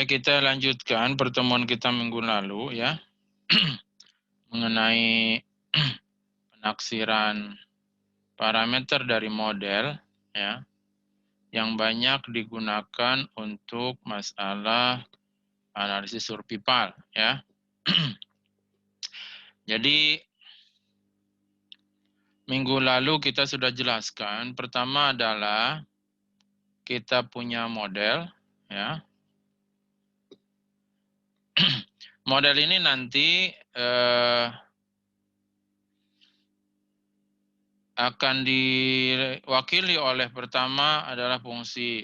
kita lanjutkan pertemuan kita minggu lalu ya mengenai penaksiran parameter dari model ya yang banyak digunakan untuk masalah analisis survival ya. Jadi minggu lalu kita sudah jelaskan, pertama adalah kita punya model ya. Model ini nanti akan diwakili oleh pertama adalah fungsi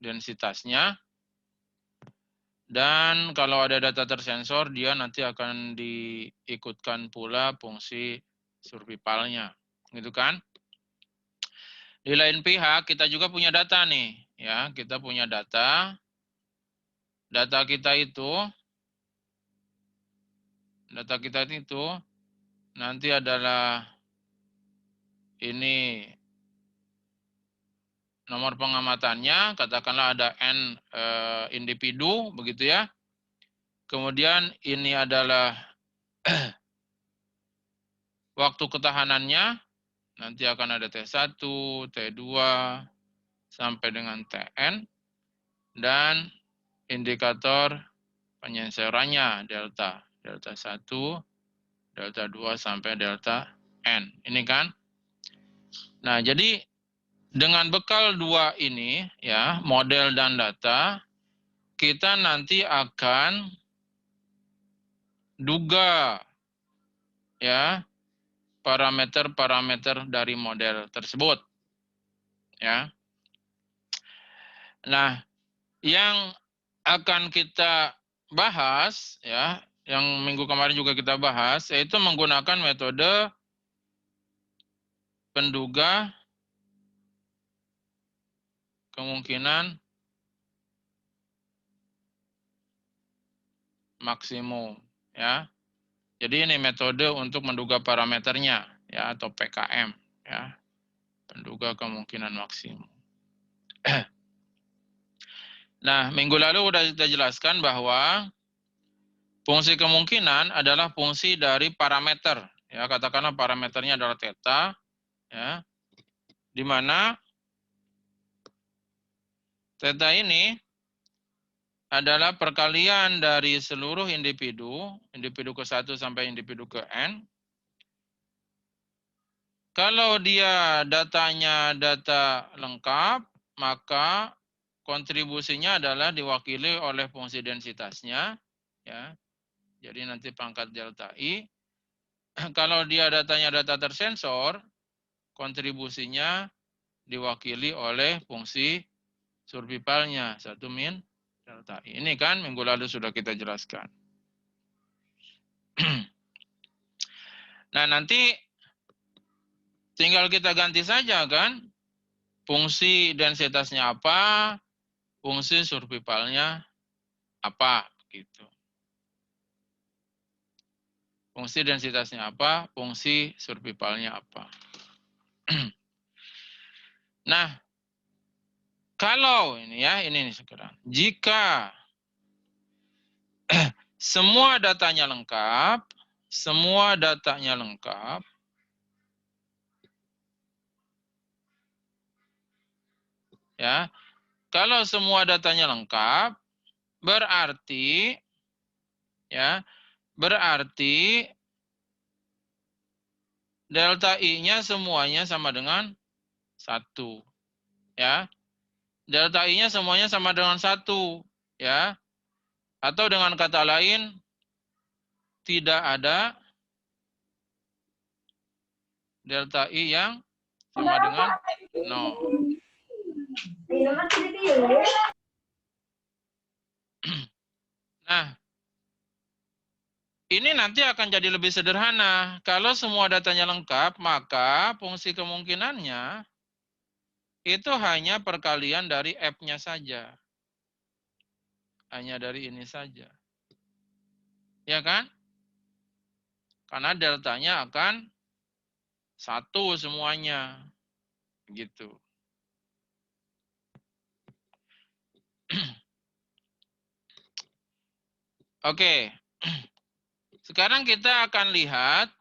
densitasnya, dan kalau ada data tersensor dia nanti akan diikutkan pula fungsi survivalnya, gitu kan? Di lain pihak kita juga punya data nih, ya kita punya data. Data kita itu nanti adalah ini nomor pengamatannya, katakanlah ada N individu, begitu ya. Kemudian ini adalah waktu ketahanannya, nanti akan ada T1, T2, sampai dengan Tn, dan indikator penyensorannya, delta. Delta 1, delta 2, sampai delta N. Ini kan? Nah, jadi dengan bekal dua ini, ya, model dan data, kita nanti akan duga ya parameter-parameter dari model tersebut. Ya. Nah, yang akan kita bahas ya, yang minggu kemarin juga kita bahas, yaitu menggunakan metode penduga kemungkinan maksimum ya. Jadi ini metode untuk menduga parameternya ya, atau PKM ya. Penduga kemungkinan maksimum. Nah, minggu lalu sudah kita jelaskan bahwa fungsi kemungkinan adalah fungsi dari parameter ya, katakanlah parameternya adalah theta ya. Di mana theta ini adalah perkalian dari seluruh individu ke-1 sampai individu ke N. Kalau dia datanya data lengkap, maka kontribusinya adalah diwakili oleh fungsi densitasnya. Ya. Jadi nanti pangkat delta I. Kalau dia datanya data tersensor, kontribusinya diwakili oleh fungsi survivalnya, 1 min delta I. Ini kan minggu lalu sudah kita jelaskan. Nah, nanti tinggal kita ganti saja kan, fungsi densitasnya apa, fungsi survivalnya apa, gitu. Fungsi densitasnya apa, fungsi survivalnya apa. Nah, kalau ini ya, ini sekarang, jika semua datanya lengkap, ya, kalau semua datanya lengkap, berarti ya, berarti delta I-nya semuanya sama dengan 1. Ya. Delta I-nya semuanya sama dengan 1. Ya. Atau dengan kata lain, tidak ada delta I yang sama dengan 0. Nah, ini nanti akan jadi lebih sederhana. Kalau semua datanya lengkap, maka fungsi kemungkinannya itu hanya perkalian dari F-nya saja. Hanya dari ini saja. Ya kan? Karena deltanya akan 1 semuanya. Gitu. Oke. Sekarang kita akan lihat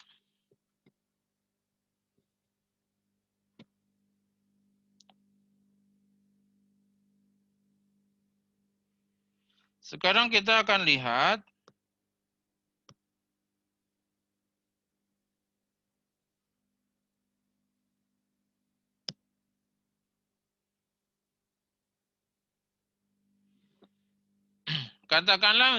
katakanlah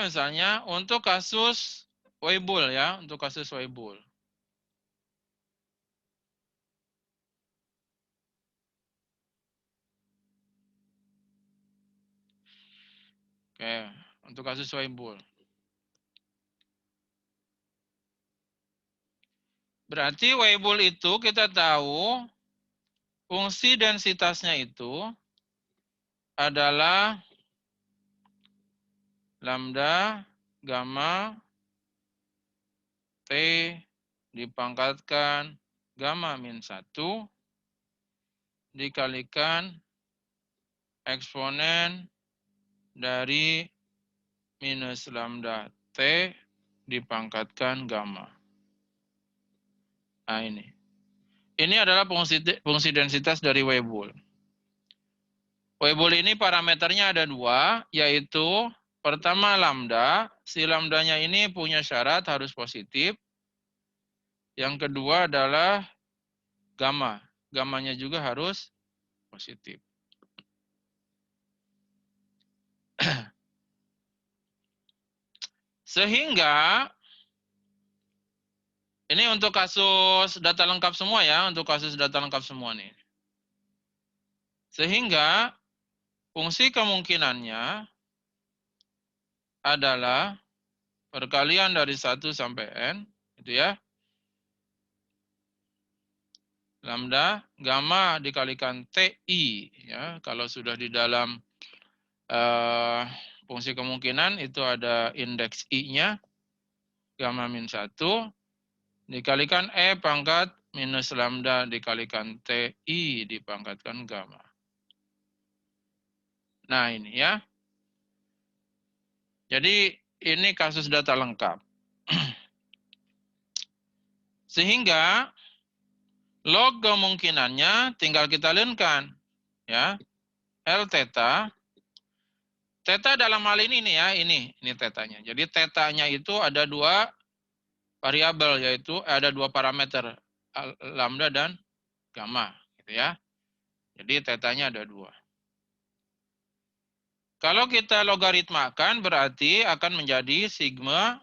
misalnya untuk kasus Weibull ya, untuk kasus Weibull. Oke, untuk kasus Weibull. Berarti Weibull itu kita tahu fungsi densitasnya itu adalah lambda gamma T dipangkatkan gamma min 1 dikalikan eksponen dari minus lambda T dipangkatkan gamma. Nah ini. Ini adalah fungsi densitas dari Weibull. Weibull ini parameternya ada 2, yaitu pertama lambda, si lambdanya ini punya syarat harus positif. Yang kedua adalah gamma, gammanya juga harus positif. Sehingga, ini untuk kasus data lengkap semua ya, untuk kasus data lengkap semua nih. Sehingga, fungsi kemungkinannya adalah perkalian dari 1 sampai N, gitu ya. Lambda, gamma dikalikan TI, ya. Kalau sudah di dalam fungsi kemungkinan itu ada indeks I-nya, gamma min 1, dikalikan E pangkat minus lambda dikalikan TI dipangkatkan gamma. Nah ini ya. Jadi ini kasus data lengkap. Sehingga log kemungkinannya tinggal kita linekan. Ya. L theta. Theta dalam hal ini nih ya, ini tetanya. Jadi tetanya itu ada 2 variabel, yaitu ada 2 parameter, lambda dan gamma, gitu ya. Jadi tetanya ada 2. Kalau kita logaritmakan berarti akan menjadi sigma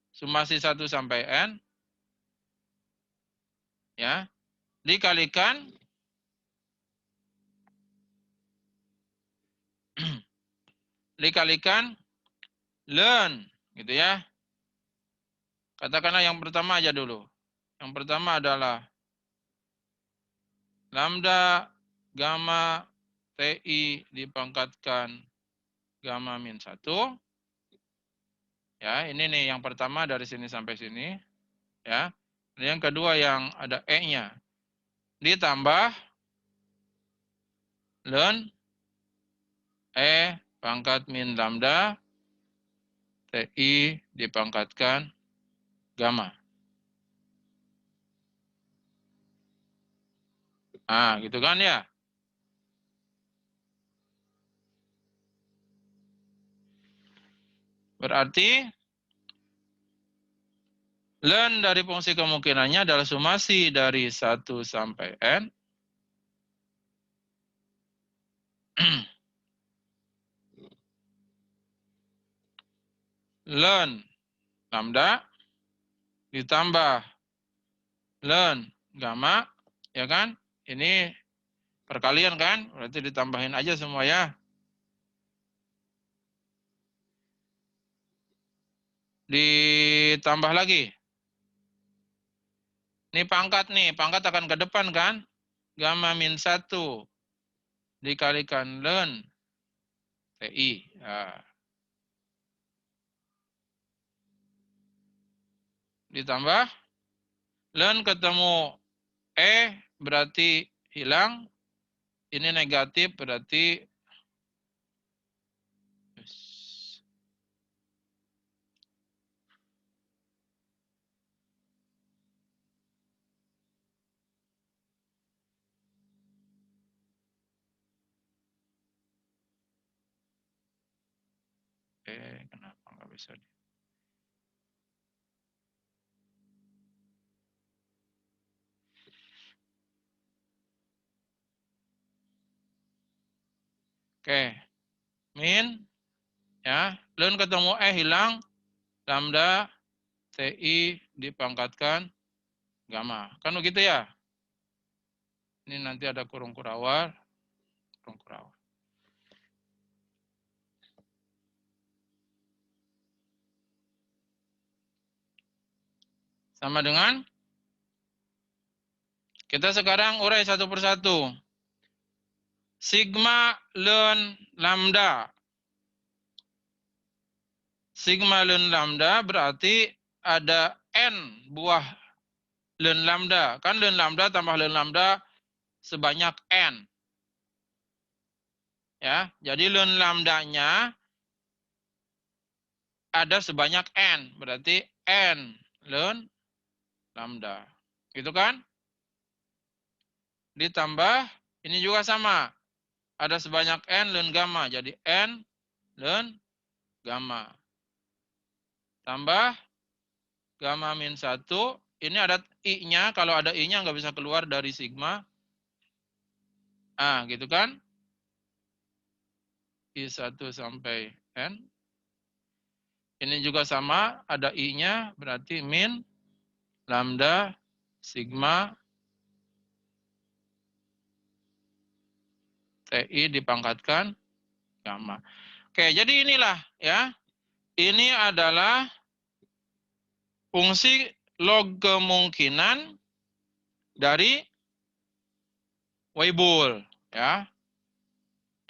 summasi 1 sampai N ya dikalikan ln gitu ya. Katakanlah yang pertama aja dulu. Yang pertama adalah lambda gamma TI dipangkatkan gamma min 1. Ya, ini nih yang pertama dari sini sampai sini. Ya. Dan yang kedua yang ada E-nya. Ditambah ln E pangkat min lambda TI dipangkatkan gamma. Nah, gitu kan ya. Berarti ln dari fungsi kemungkinannya adalah summasi dari 1 sampai N. Ln lambda ditambah ln gamma, ya kan? Ini perkalian kan? Berarti ditambahin aja semua ya. Ditambah lagi. Ini pangkat nih, pangkat akan ke depan kan? Gamma min 1 dikalikan len TI. Nah, ditambah len ketemu berarti hilang. Ini negatif berarti kenapa nggak bisa? Oke, min ya, len ketemu hilang, lambda TI dipangkatkan gamma. Kan begitu ya? Ini nanti ada kurung kurawal, kurung kurawal. Sama dengan kita sekarang urai satu persatu. Sigma len lambda. Sigma len lambda berarti ada N buah len lambda. Kan len lambda tambah len lambda sebanyak N. Ya, jadi len lambdanya ada sebanyak N. Berarti N len lambda. Gitu kan? Ditambah, ini juga sama. Ada sebanyak N len gamma. Jadi N len gamma. Tambah gamma min 1. Ini ada I-nya. Kalau ada I-nya nggak bisa keluar dari sigma. Ah, gitu kan? I1 sampai N. Ini juga sama. Ada I-nya. Berarti min lambda sigma TI dipangkatkan gamma. Oke, jadi inilah ya. Ini adalah fungsi log kemungkinan dari Weibull ya.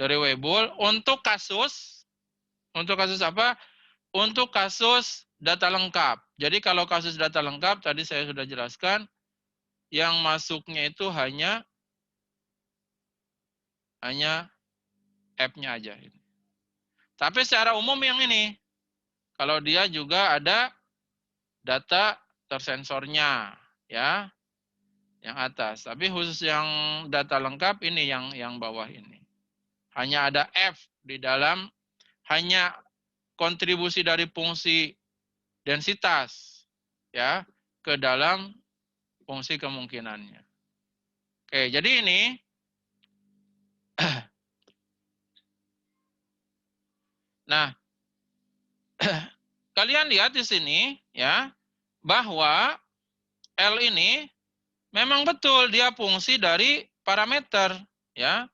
Dari Weibull untuk kasus apa? Untuk kasus data lengkap. Jadi kalau kasus data lengkap tadi saya sudah jelaskan yang masuknya itu hanya F-nya aja. Tapi secara umum yang ini kalau dia juga ada data tersensornya ya, yang atas. Tapi khusus yang data lengkap ini yang bawah ini. Hanya ada F di dalam, hanya kontribusi dari fungsi densitas ya ke dalam fungsi kemungkinannya. Oke, jadi ini nah kalian lihat di sini ya bahwa L ini memang betul dia fungsi dari parameter ya.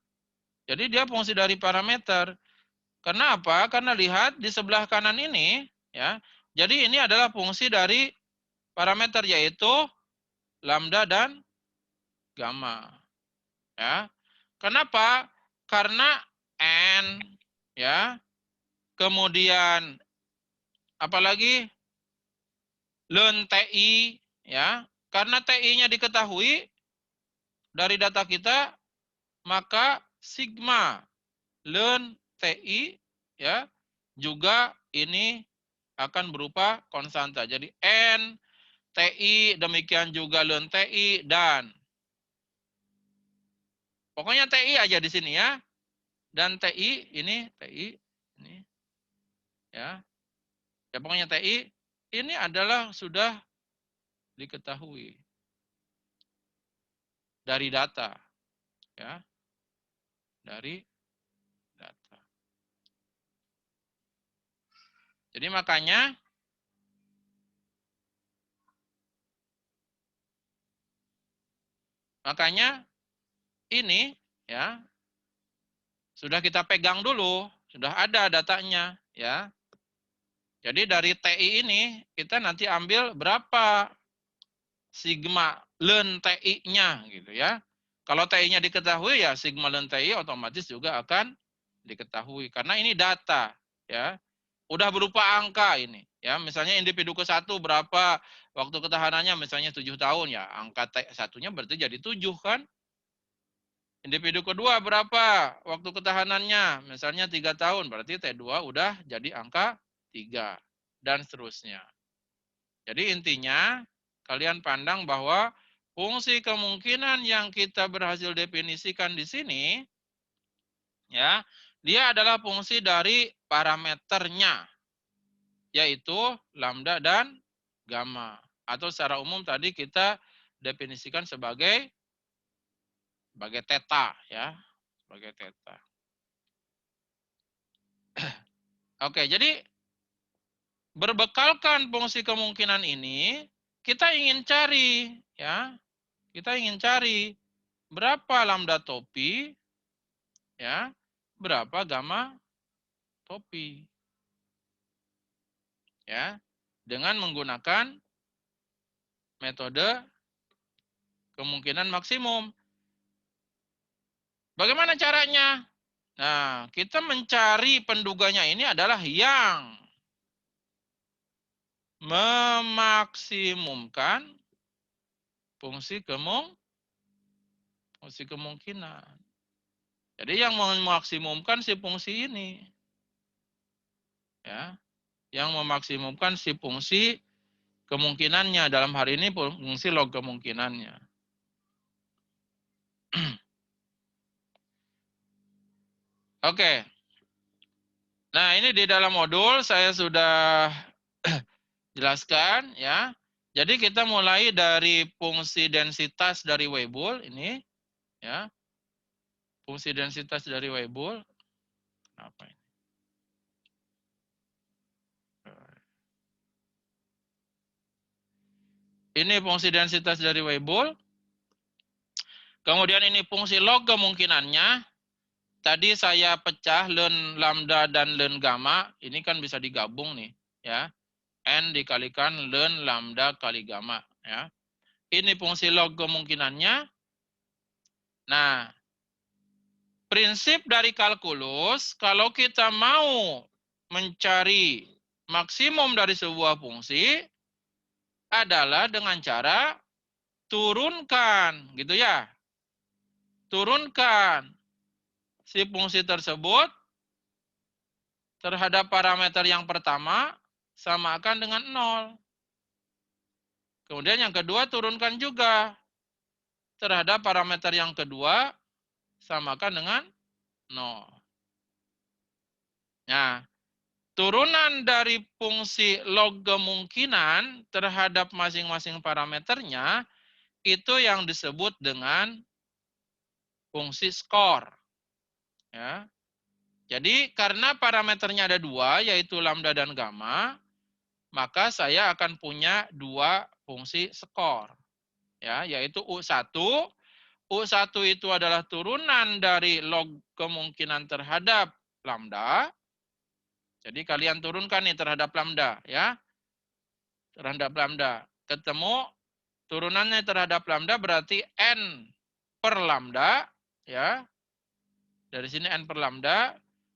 Jadi dia fungsi dari parameter. Karena apa? Karena lihat di sebelah kanan ini ya. Jadi ini adalah fungsi dari parameter yaitu lambda dan gamma. Ya. Kenapa? Karena N ya. Kemudian apalagi len TI ya. Karena TI-nya diketahui dari data kita, maka sigma len TI ya juga ini akan berupa konstanta. Jadi N TI demikian juga len TI dan pokoknya TI aja di sini ya. Dan TI ini ya. Ya pokoknya TI ini adalah sudah diketahui dari data ya. Dari data. Jadi makanya ini ya sudah kita pegang dulu, sudah ada datanya ya. Jadi dari TI ini kita nanti ambil berapa sigma len TI-nya gitu ya. Kalau TI-nya diketahui, ya sigma ln TI otomatis juga akan diketahui. Karena ini data, ya. Udah berupa angka ini. Ya, misalnya individu ke-1 berapa waktu ketahanannya, misalnya 7 tahun, ya angka T1-nya berarti jadi 7 kan. Individu kedua berapa waktu ketahanannya, misalnya 3 tahun, berarti T2 udah jadi angka 3, dan seterusnya. Jadi intinya, kalian pandang bahwa fungsi kemungkinan yang kita berhasil definisikan di sini, ya, dia adalah fungsi dari parameternya, yaitu lambda dan gamma. Atau secara umum tadi kita definisikan sebagai theta, ya, sebagai theta. Oke, jadi berbekalkan fungsi kemungkinan ini, kita ingin cari, ya, kita ingin cari berapa lambda topi, ya, berapa gamma topi, ya, dengan menggunakan metode kemungkinan maksimum. Bagaimana caranya? Nah, kita mencari penduganya ini adalah yang memaksimumkan fungsi kemungkinan. Jadi yang memaksimumkan si fungsi ini, ya, yang memaksimumkan si fungsi kemungkinannya, dalam hal ini fungsi log kemungkinannya. Oke. Nah, ini di dalam modul saya sudah jelaskan, ya. Jadi kita mulai dari fungsi densitas dari Weibull ini, ya. Fungsi densitas dari Weibull. Apa ini? Ini fungsi densitas dari Weibull. Kemudian ini fungsi log kemungkinannya. Tadi saya pecah ln lambda dan ln gamma, ini kan bisa digabung nih, ya. N dikalikan ln lambda kali gamma, ya. Ini fungsi log kemungkinannya. Nah, prinsip dari kalkulus, kalau kita mau mencari maksimum dari sebuah fungsi, adalah dengan cara turunkan, gitu ya. Turunkan si fungsi tersebut terhadap parameter yang pertama samakan dengan 0. Kemudian yang kedua turunkan juga terhadap parameter yang kedua samakan dengan 0. Nah, turunan dari fungsi log kemungkinan terhadap masing-masing parameternya itu yang disebut dengan fungsi skor. Ya. Jadi karena parameternya ada 2, yaitu lambda dan gamma, maka saya akan punya 2 fungsi skor. Ya, yaitu U1. U1 itu adalah turunan dari log kemungkinan terhadap lambda. Jadi kalian turunkan nih terhadap lambda, ya. Terhadap lambda. Ketemu turunannya terhadap lambda berarti N per lambda, ya. Dari sini N per lambda.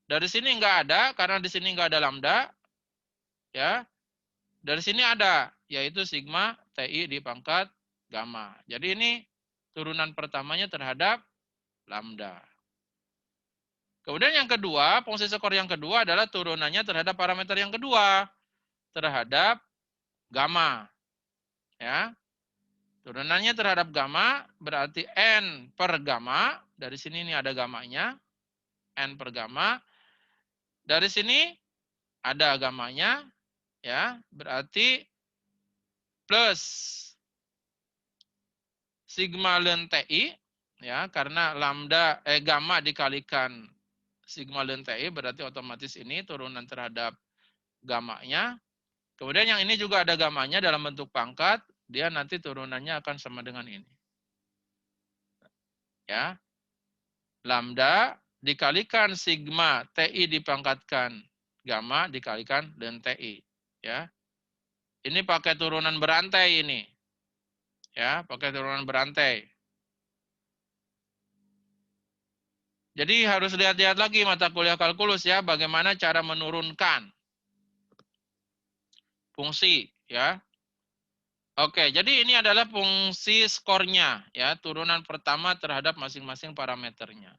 Dari sini enggak ada, karena di sini enggak ada lambda. Ya. Dari sini ada, yaitu sigma TI di pangkat gamma. Jadi ini turunan pertamanya terhadap lambda. Kemudian yang kedua, fungsi skor yang kedua adalah turunannya terhadap parameter yang kedua, terhadap gamma. Ya. Turunannya terhadap gamma berarti N per gamma. Dari sini ini ada gammanya. N per gamma. Dari sini ada gammanya, ya, berarti plus sigma ln TI, ya, karena lambda gamma dikalikan sigma ln TI berarti otomatis ini turunan terhadap gammanya. Kemudian yang ini juga ada gammanya dalam bentuk pangkat, dia nanti turunannya akan sama dengan ini. Ya. Lambda dikalikan sigma TI dipangkatkan gamma dikalikan ln TI, ya. Ini pakai turunan berantai ini. Ya, pakai turunan berantai. Jadi harus lihat-lihat lagi mata kuliah kalkulus ya, bagaimana cara menurunkan fungsi ya. Oke, jadi ini adalah fungsi skornya ya, turunan pertama terhadap masing-masing parameternya.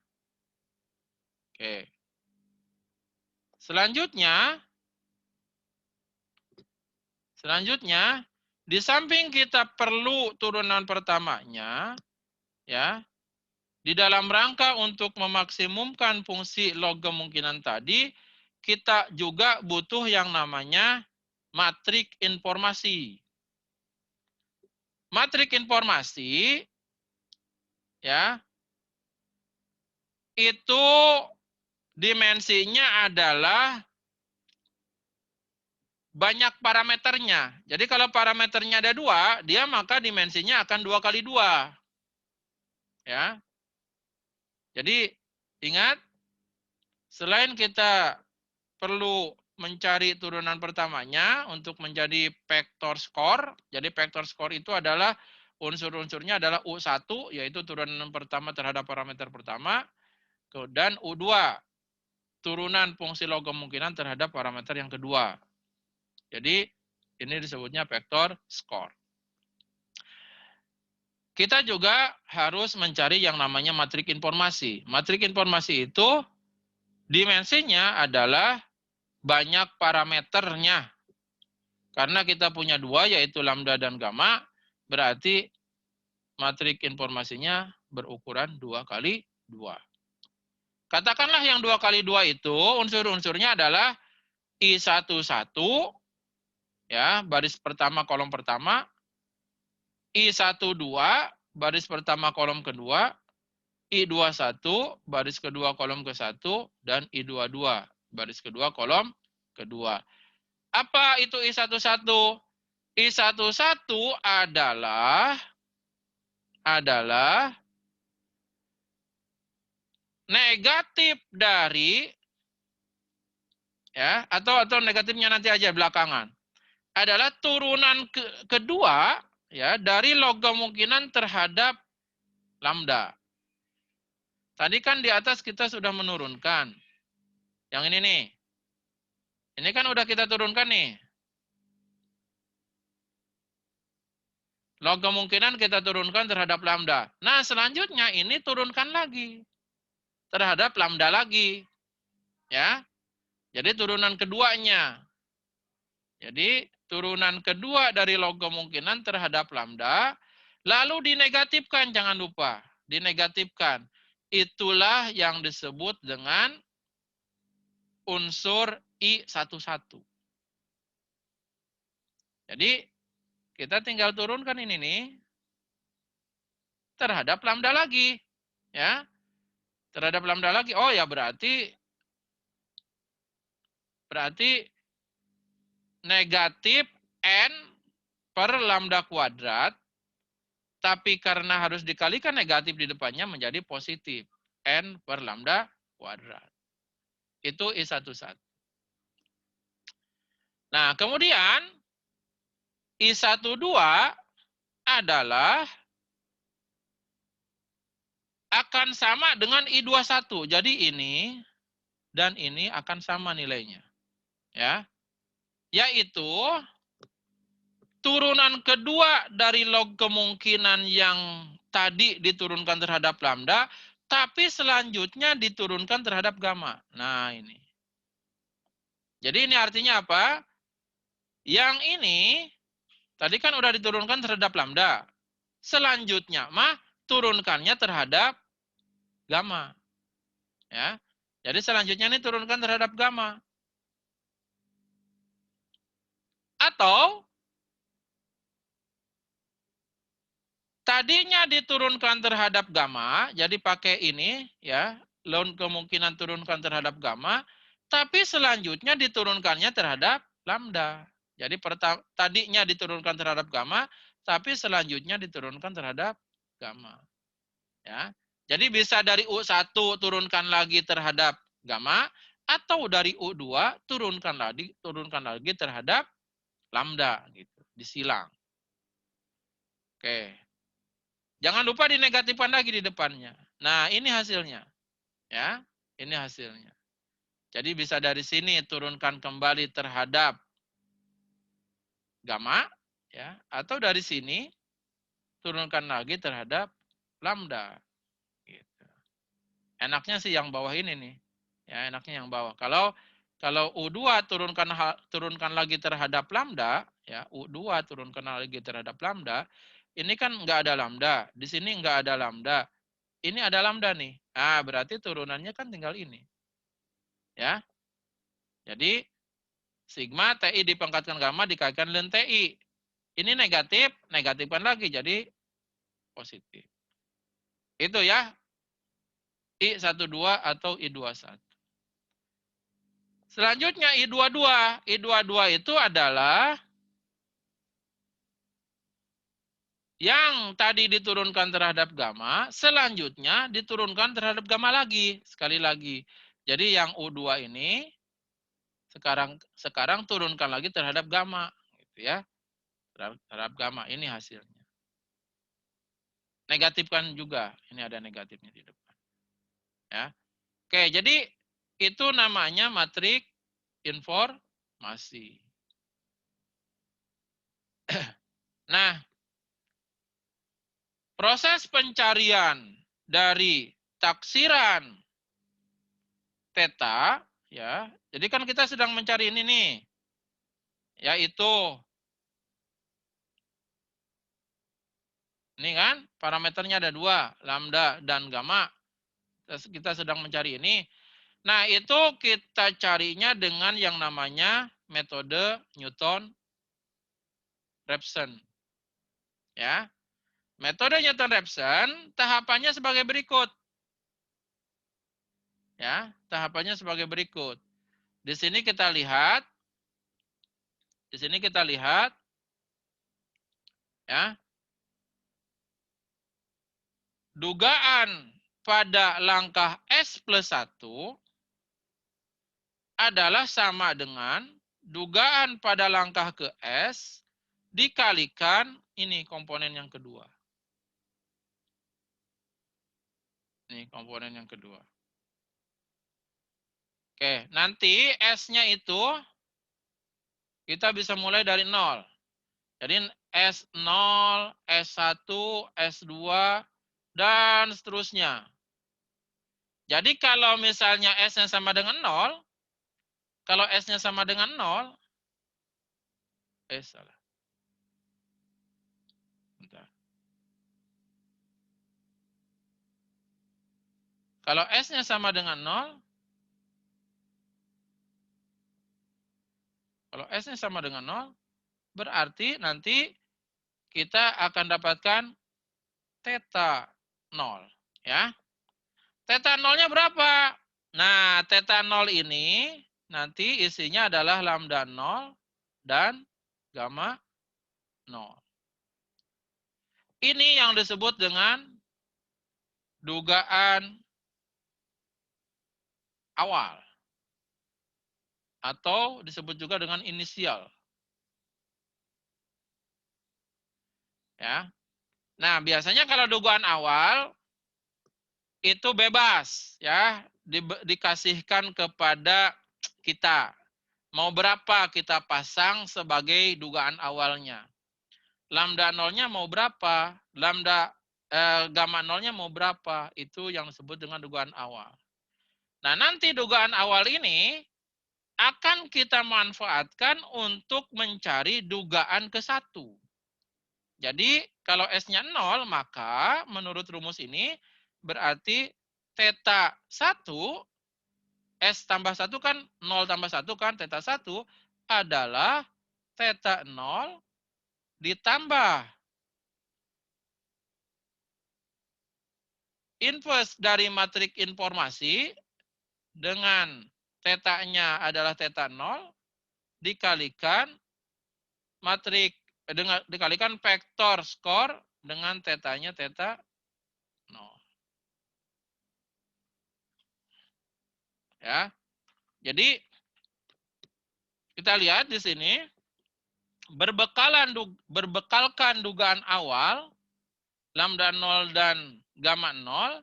Oke. Selanjutnya di samping kita perlu turunan pertamanya ya, di dalam rangka untuk memaksimumkan fungsi log kemungkinan tadi, kita juga butuh yang namanya matrik informasi. Matrik informasi ya, itu dimensinya adalah banyak parameternya. Jadi kalau parameternya ada 2, dia maka dimensinya akan 2 kali 2. Ya. Jadi ingat, selain kita perlu mencari turunan pertamanya untuk menjadi vektor skor. Jadi vektor skor itu adalah unsur-unsurnya adalah U1, yaitu turunan pertama terhadap parameter pertama, dan U2, turunan fungsi log kemungkinan terhadap parameter yang kedua. Jadi ini disebutnya vektor skor. Kita juga harus mencari yang namanya matrik informasi. Matrik informasi itu dimensinya adalah banyak parameternya. Karena kita punya 2, yaitu lambda dan gamma, berarti matrik informasinya berukuran 2 kali 2. Katakanlah yang 2 kali 2 itu unsur-unsurnya adalah I11, ya, baris pertama kolom pertama, I12, baris pertama kolom kedua, I21, baris kedua kolom ke-1, dan I22, baris kedua kolom kedua. Apa itu I11? I11 adalah negatif dari ya, atau negatifnya nanti aja belakangan. Adalah turunan kedua ya dari log kemungkinan terhadap lambda. Tadi kan di atas kita sudah menurunkan. Yang ini nih. Ini kan udah kita turunkan nih. Log kemungkinan kita turunkan terhadap lambda. Nah, selanjutnya ini turunkan lagi. Terhadap lambda lagi. Ya. Jadi turunan keduanya. Jadi turunan kedua dari log kemungkinan terhadap lambda. Lalu dinegatifkan, jangan lupa. Dinegatifkan. Itulah yang disebut dengan unsur I11. Jadi kita tinggal turunkan ini nih terhadap lambda lagi, ya. Terhadap lambda lagi. Oh ya, berarti negatif n per lambda kuadrat, tapi karena harus dikalikan negatif di depannya menjadi positif n per lambda kuadrat. Itu I11. Nah, kemudian I12 adalah akan sama dengan I21. Jadi ini dan ini akan sama nilainya. Ya. Yaitu turunan kedua dari log kemungkinan yang tadi diturunkan terhadap lambda, tapi selanjutnya diturunkan terhadap gamma. Nah, ini. Jadi ini artinya apa? Yang ini tadi kan udah diturunkan terhadap lambda. Selanjutnya mah turunkannya terhadap gamma. Ya. Jadi selanjutnya ini turunkan terhadap gamma. Atau tadinya diturunkan terhadap gamma, jadi pakai ini ya, log kemungkinan turunkan terhadap gamma, tapi selanjutnya diturunkannya terhadap lambda. Jadi tadinya diturunkan terhadap gamma, tapi selanjutnya diturunkan terhadap gamma. Ya. Jadi bisa dari U1 turunkan lagi terhadap gamma, atau dari U2 turunkan lagi terhadap lambda gitu, disilang. Oke. Jangan lupa dinegatifkan lagi di depannya. Nah, ini hasilnya. Ya, ini hasilnya. Jadi bisa dari sini turunkan kembali terhadap gamma, ya, atau dari sini turunkan lagi terhadap lambda. Gitu. Enaknya sih yang bawah ini nih. Ya, enaknya yang bawah. Kalau U2 turunkan lagi terhadap lambda, ya, U2 turunkan lagi terhadap lambda, ini kan nggak ada lambda, di sini nggak ada lambda. Ini ada lambda nih. Ah, berarti turunannya kan tinggal ini. Ya. Jadi sigma TI dipangkatkan gamma dikalikan ln TI. Ini negatif, negatifkan lagi jadi positif. Itu ya, I12 atau I21. Selanjutnya I22. I22 itu adalah yang tadi diturunkan terhadap gamma, selanjutnya diturunkan terhadap gamma lagi, sekali lagi. Jadi yang U2 ini sekarang turunkan lagi terhadap gamma, gitu ya. Terhadap gamma ini hasilnya. Negatifkan juga, ini ada negatifnya di depan. Ya. Oke, jadi itu namanya matrik informasi. Nah, proses pencarian dari taksiran theta, ya. Jadi kan kita sedang mencari ini nih, yaitu ini kan parameternya ada 2, lambda dan gamma. Kita sedang mencari ini. Nah, itu kita carinya dengan yang namanya metode Newton-Raphson. Ya. Metode Newton-Raphson tahapannya sebagai berikut. Ya, tahapannya sebagai berikut. Di sini kita lihat ya. Dugaan pada langkah S plus 1 adalah sama dengan dugaan pada langkah ke S dikalikan ini komponen yang kedua. Ini komponen yang kedua. Oke, nanti S-nya itu kita bisa mulai dari 0. Jadi S0, S1, S2, dan seterusnya. Jadi kalau misalnya S-nya sama dengan 0, kalau S-nya sama dengan 0, salah. Bentar. Kalau S-nya sama dengan 0, kalau S-nya sama dengan 0, berarti nanti kita akan dapatkan theta 0. Ya. Theta 0-nya berapa? Nah, theta 0 ini nanti isinya adalah lambda 0 dan gamma 0. Ini yang disebut dengan dugaan awal. Atau disebut juga dengan inisial. Ya. Nah, biasanya kalau dugaan awal itu bebas ya, dikasihkan kepada kita. Mau berapa kita pasang sebagai dugaan awalnya. Lambda nolnya mau berapa? Lambda gamma nolnya mau berapa? Itu yang disebut dengan dugaan awal. Nah, nanti dugaan awal ini akan kita manfaatkan untuk mencari dugaan ke 1. Jadi, kalau S-nya 0, maka menurut rumus ini berarti theta 1, S tambah 1 kan 0 tambah 1 kan, theta 1 adalah theta 0 ditambah inverse dari matrik informasi dengan theta-nya adalah theta 0 dikalikan matrik dikalikan vektor skor dengan theta-nya theta 0. Ya. Jadi kita lihat di sini berbekalkan dugaan awal lambda 0 dan gamma 0,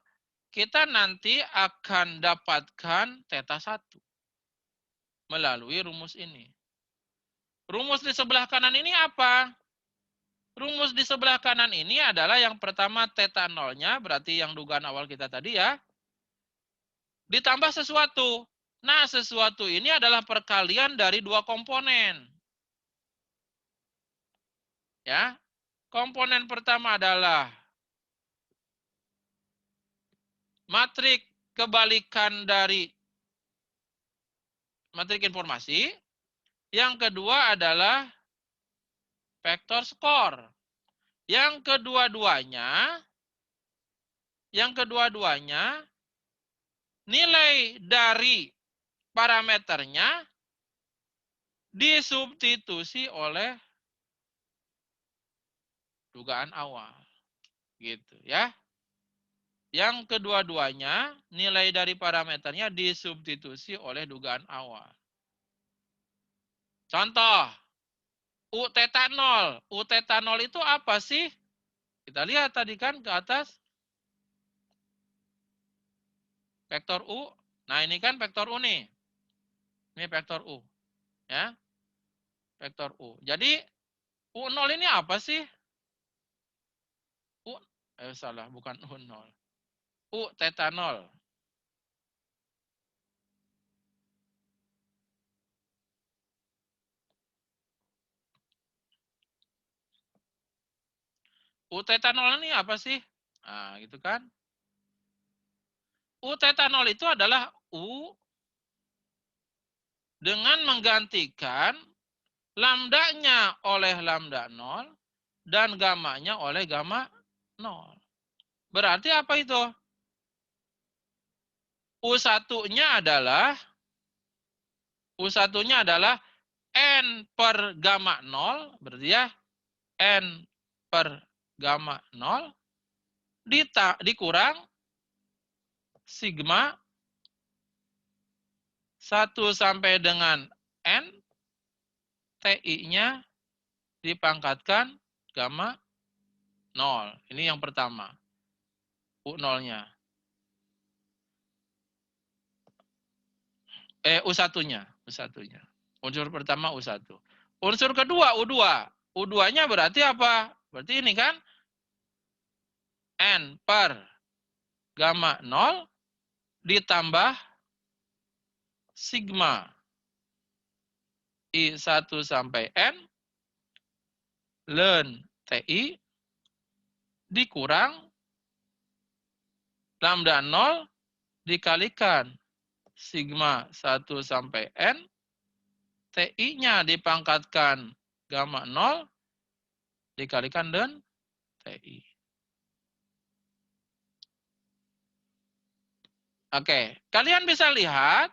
kita nanti akan dapatkan theta 1 melalui rumus ini. Rumus di sebelah kanan ini apa? Rumus di sebelah kanan ini adalah yang pertama theta 0-nya, berarti yang dugaan awal kita tadi ya, ditambah sesuatu. Nah, sesuatu ini adalah perkalian dari dua komponen. Ya. Komponen pertama adalah matrik kebalikan dari matrik informasi. Yang kedua adalah vektor skor. Yang kedua-duanya nilai dari parameternya disubstitusi oleh dugaan awal. Gitu ya. Yang kedua-duanya nilai dari parameternya disubstitusi oleh dugaan awal. Contoh, U theta 0. U theta 0 itu apa sih? Kita lihat tadi kan ke atas. Vektor U. Nah, ini kan vektor U nih. Ini vektor U. Ya. Vektor U. Jadi, U0 ini apa sih? Salah, bukan U0. U theta 0. U theta 0 ini apa sih? Nah, gitu kan. U theta 0 itu adalah U dengan menggantikan lambdanya oleh lambda 0 dan gamanya oleh gamma 0. Berarti apa itu? U1-nya adalah N per gamma 0, berarti ya N per gamma 0 dikurang sigma 1 sampai dengan N, TI-nya dipangkatkan gamma 0. Ini yang pertama, U0-nya. U1-nya. Unsur pertama U1. Unsur kedua U2. U2-nya berarti apa? Berarti ini kan N per gamma 0 ditambah sigma I1 sampai N ln TI dikurang lambda 0 dikalikan sigma 1 sampai N, TI-nya dipangkatkan gamma 0 dikalikan dengan TI. Oke, kalian bisa lihat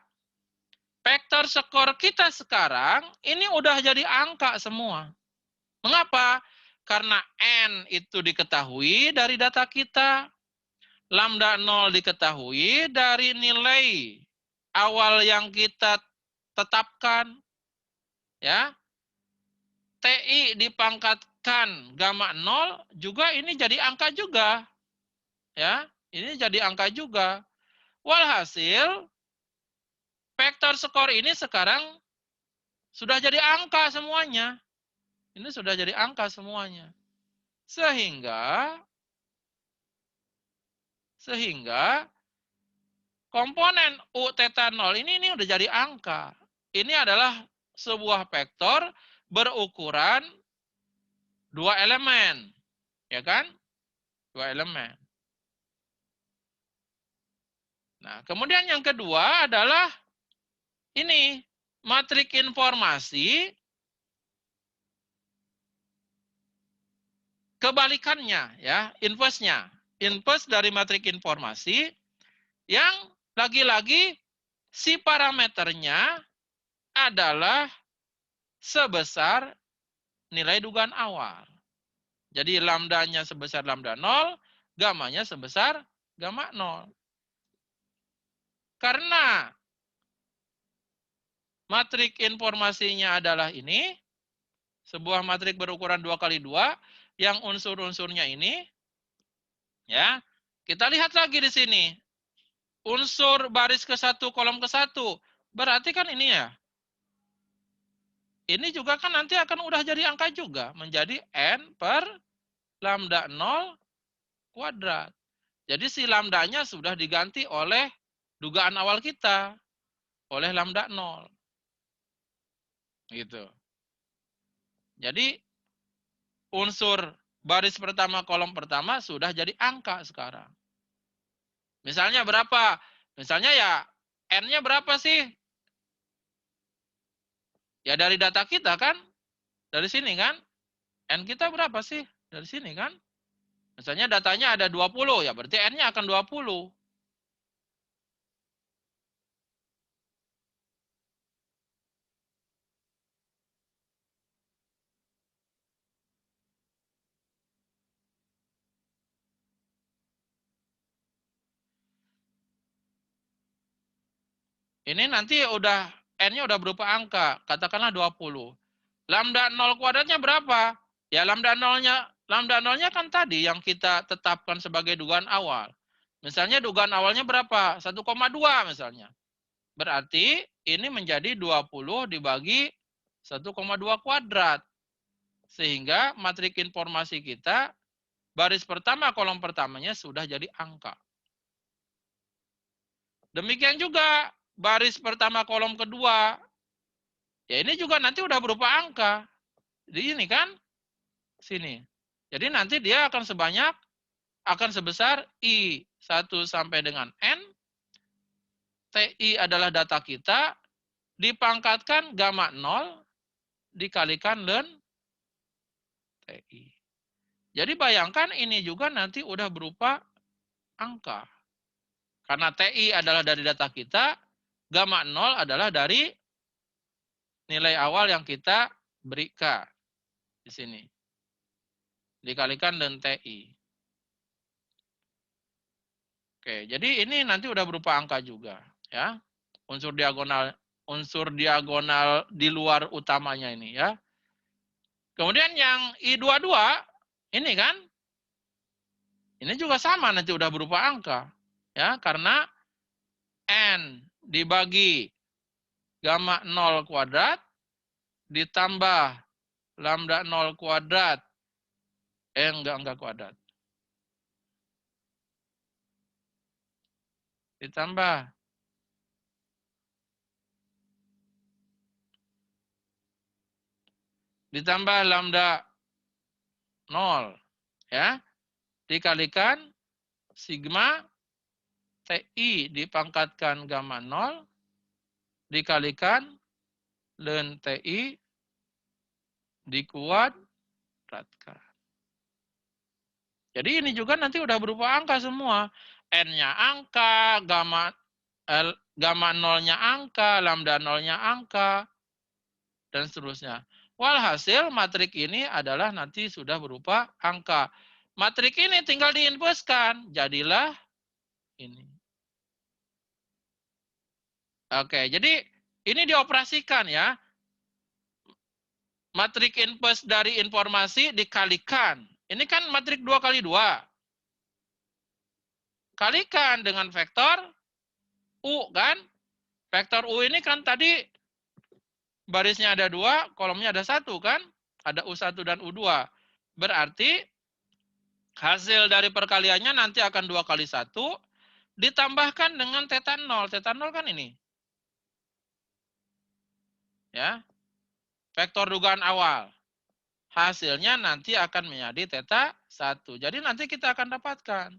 vektor skor kita sekarang ini udah jadi angka semua. Mengapa? Karena N itu diketahui dari data kita, lambda 0 diketahui dari nilai awal yang kita tetapkan, ya. TI dipangkatkan gamma 0 juga ini jadi angka juga. Ya, ini jadi angka juga. Walhasil vektor skor ini sekarang sudah jadi angka semuanya. Ini sudah jadi angka semuanya. Sehingga komponen U theta 0 ini udah jadi angka. Ini adalah sebuah vektor berukuran 2 elemen. Ya kan? 2 elemen. Nah, kemudian yang kedua adalah ini, matrik informasi kebalikannya ya, inverse-nya. Inverse dari matrik informasi yang lagi-lagi si parameternya adalah sebesar nilai dugaan awal. Jadi lambdanya sebesar lambda 0, gamanya sebesar gamma 0. Karena matrik informasinya adalah ini, sebuah matrik berukuran 2x2, yang unsur-unsurnya ini, ya, kita lihat lagi di sini. unsur baris ke-1, kolom ke-1. Berarti kan ini ya. Ini juga kan nanti akan udah jadi angka juga. Menjadi N per lambda 0 kuadrat. Jadi si lambdanya sudah diganti oleh dugaan awal kita. Oleh lambda 0. Gitu. Jadi unsur baris pertama, kolom pertama sudah jadi angka sekarang. Misalnya berapa? Misalnya ya N-nya berapa sih? Ya dari data kita kan, dari sini kan. N kita berapa sih? Dari sini kan. Misalnya datanya ada 20, ya berarti N-nya akan 20. Ini nanti udah N-nya udah berupa angka, katakanlah 20. Lambda 0 kuadratnya berapa? Ya lambda 0-nya kan tadi yang kita tetapkan sebagai dugaan awal. Misalnya dugaan awalnya berapa? 1,2 misalnya. Berarti ini menjadi 20 dibagi 1,2 kuadrat. Sehingga matrik informasi kita baris pertama, kolom pertamanya sudah jadi angka. Demikian juga baris pertama, kolom kedua. Ya ini juga nanti udah berupa angka. Di ini kan, sini. Jadi nanti dia akan sebesar I1 sampai dengan N. TI adalah data kita, dipangkatkan gamma 0, dikalikan len TI. Jadi bayangkan ini juga nanti udah berupa angka. Karena TI adalah dari data kita, gamma 0 adalah dari nilai awal yang kita berikan di sini. Dikalikan dengan TI. Oke, jadi ini nanti udah berupa angka juga, ya. Unsur diagonal di luar utamanya ini, ya. Kemudian yang I22 ini kan ini juga sama nanti udah berupa angka, ya, karena N dibagi gamma 0 kuadrat ditambah lambda 0 kuadrat. Enggak kuadrat. Ditambah lambda 0, ya, dikalikan sigma TI dipangkatkan gamma 0 dikalikan len TI dikuadratkan. Jadi ini juga nanti udah berupa angka semua. N-nya angka, gamma 0-nya angka, lambda 0-nya angka, dan seterusnya. Walhasil matrik ini adalah nanti sudah berupa angka. Matrik ini tinggal diinpuskan, jadilah ini. Oke, jadi ini dioperasikan ya. Matrik input dari informasi dikalikan. Ini kan matrik 2 kali 2. Kalikan dengan vektor U kan. Vektor U ini kan tadi barisnya ada 2, kolomnya ada 1 kan. Ada U1 dan U2. Berarti hasil dari perkaliannya nanti akan 2 kali 1 ditambahkan dengan theta 0. Theta 0 kan ini. Ya. Vektor dugaan awal. Hasilnya nanti akan menjadi theta 1. Jadi nanti kita akan dapatkan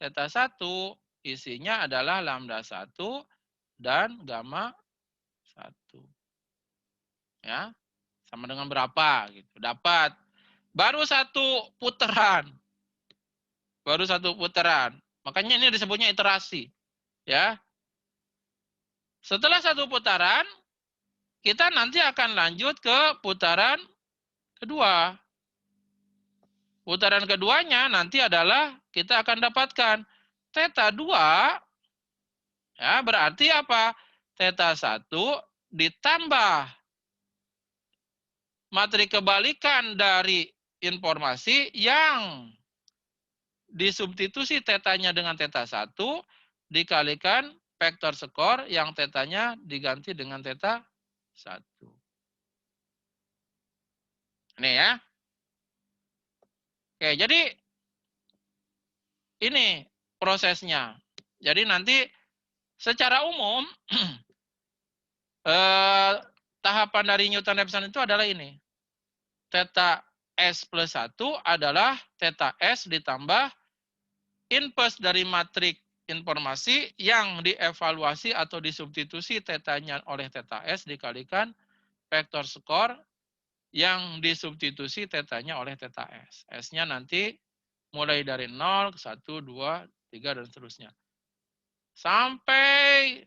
theta 1 isinya adalah lambda 1 dan gamma 1. Ya. Sama dengan berapa gitu. Dapat baru 1 putaran. Baru 1 putaran. Makanya ini disebutnya iterasi. Ya. Setelah 1 putaran, kita nanti akan lanjut ke putaran kedua. Putaran keduanya nanti adalah kita akan dapatkan theta 2, ya berarti apa? Theta 1 ditambah matrik kebalikan dari informasi yang disubstitusi tetanya dengan theta 1 dikalikan vektor skor yang tetanya diganti dengan theta 1. Ini ya. Oke, jadi ini prosesnya. Jadi nanti secara umum tahapan dari Newton-Raphson itu adalah ini. Theta S plus 1 adalah theta S ditambah inverse dari matrik informasi yang dievaluasi atau disubstitusi tetanya oleh theta S dikalikan vektor skor yang disubstitusi tetanya oleh theta S. S-nya nanti mulai dari 0 ke 1, 2, 3, dan seterusnya. Sampai,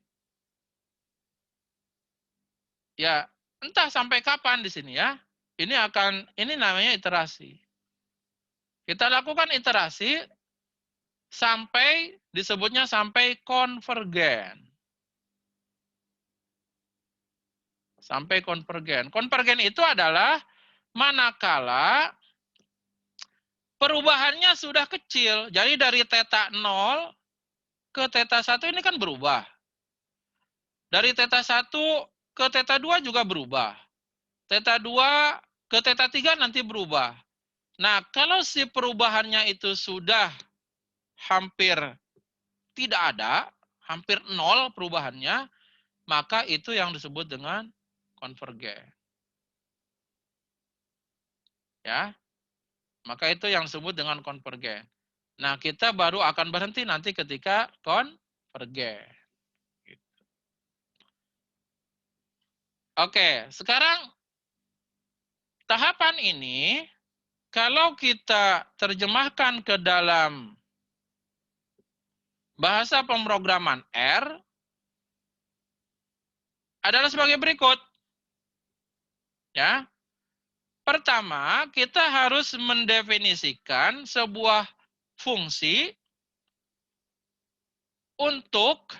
ya entah sampai kapan di sini ya. Ini namanya iterasi. Kita lakukan iterasi sampai, disebutnya sampai konvergen. Sampai konvergen. Konvergen itu adalah manakala perubahannya sudah kecil. Jadi dari theta 0 ke theta 1 ini kan berubah. Dari theta 1 ke theta 2 juga berubah. Theta 2 ke theta 3 nanti berubah. Nah, kalau si perubahannya itu sudah hampir tidak ada, hampir nol perubahannya, maka itu yang disebut dengan konvergen. Ya. Maka itu yang disebut dengan konvergen. Nah, kita baru akan berhenti nanti ketika konvergen. Oke, sekarang tahapan ini kalau kita terjemahkan ke dalam bahasa pemrograman R adalah sebagai berikut. Ya. Pertama, kita harus mendefinisikan sebuah fungsi untuk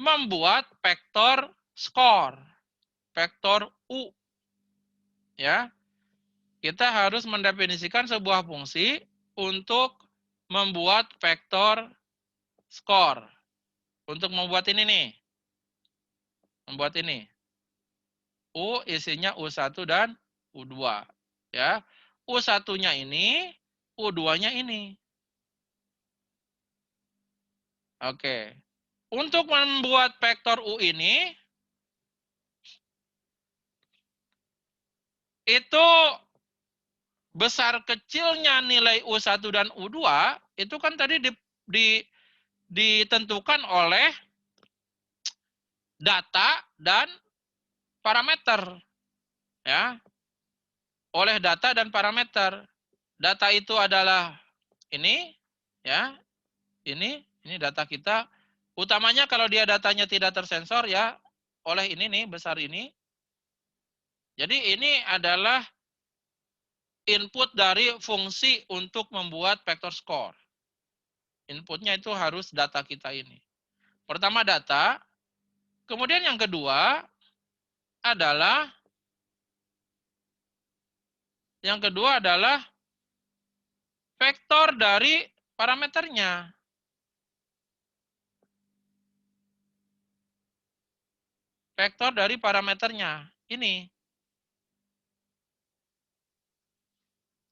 membuat vektor skor, vektor U. Ya. Kita harus mendefinisikan sebuah fungsi untuk membuat vektor skor. Untuk membuat ini nih. Membuat ini. U isinya U1 dan U2. Ya. U1-nya ini, U2-nya ini. Oke. Untuk membuat vektor U ini, itu besar kecilnya nilai U1 dan U2, itu kan tadi ditentukan oleh data dan parameter. Ya. Oleh data dan parameter. Data itu adalah ini, ya. Ini data kita. Utamanya kalau dia datanya tidak tersensor ya, oleh ini nih, besar ini. Jadi ini adalah input dari fungsi untuk membuat vektor skor. Inputnya itu harus data kita ini. Pertama data, kemudian yang kedua adalah vektor dari parameternya. Vektor dari parameternya. Ini.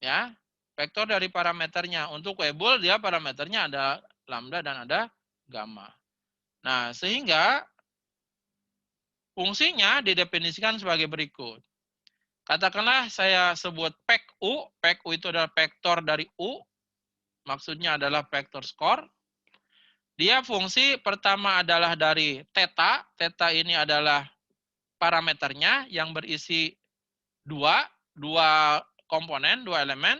Ya, vektor dari parameternya. Untuk Weibull dia parameternya ada lambda dan ada gamma. Nah, sehingga fungsinya didefinisikan sebagai berikut. Katakanlah saya sebut PEK U. PEK U itu adalah vektor dari U. Maksudnya adalah vektor skor. Dia fungsi pertama adalah dari theta. Theta ini adalah parameternya yang berisi dua komponen, dua elemen.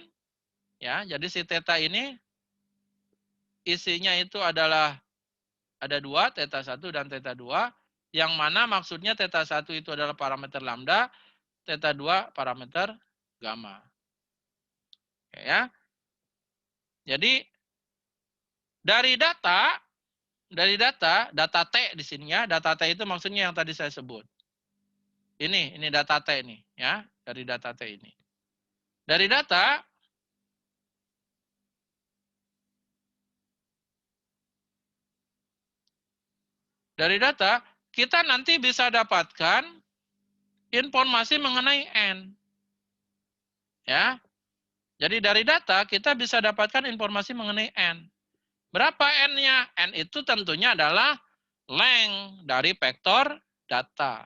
Ya, jadi si theta ini isinya itu adalah ada dua, theta 1 dan theta 2, yang mana maksudnya theta 1 itu adalah parameter lambda, theta 2 parameter gamma. Ya. Jadi dari data T di sini ya, data T itu maksudnya yang tadi saya sebut. Ini data T ini ya, dari data T ini. Dari data Dari data, kita nanti bisa dapatkan informasi mengenai N. Ya. Jadi dari data, kita bisa dapatkan informasi mengenai N. Berapa N-nya? N itu tentunya adalah length dari vektor data.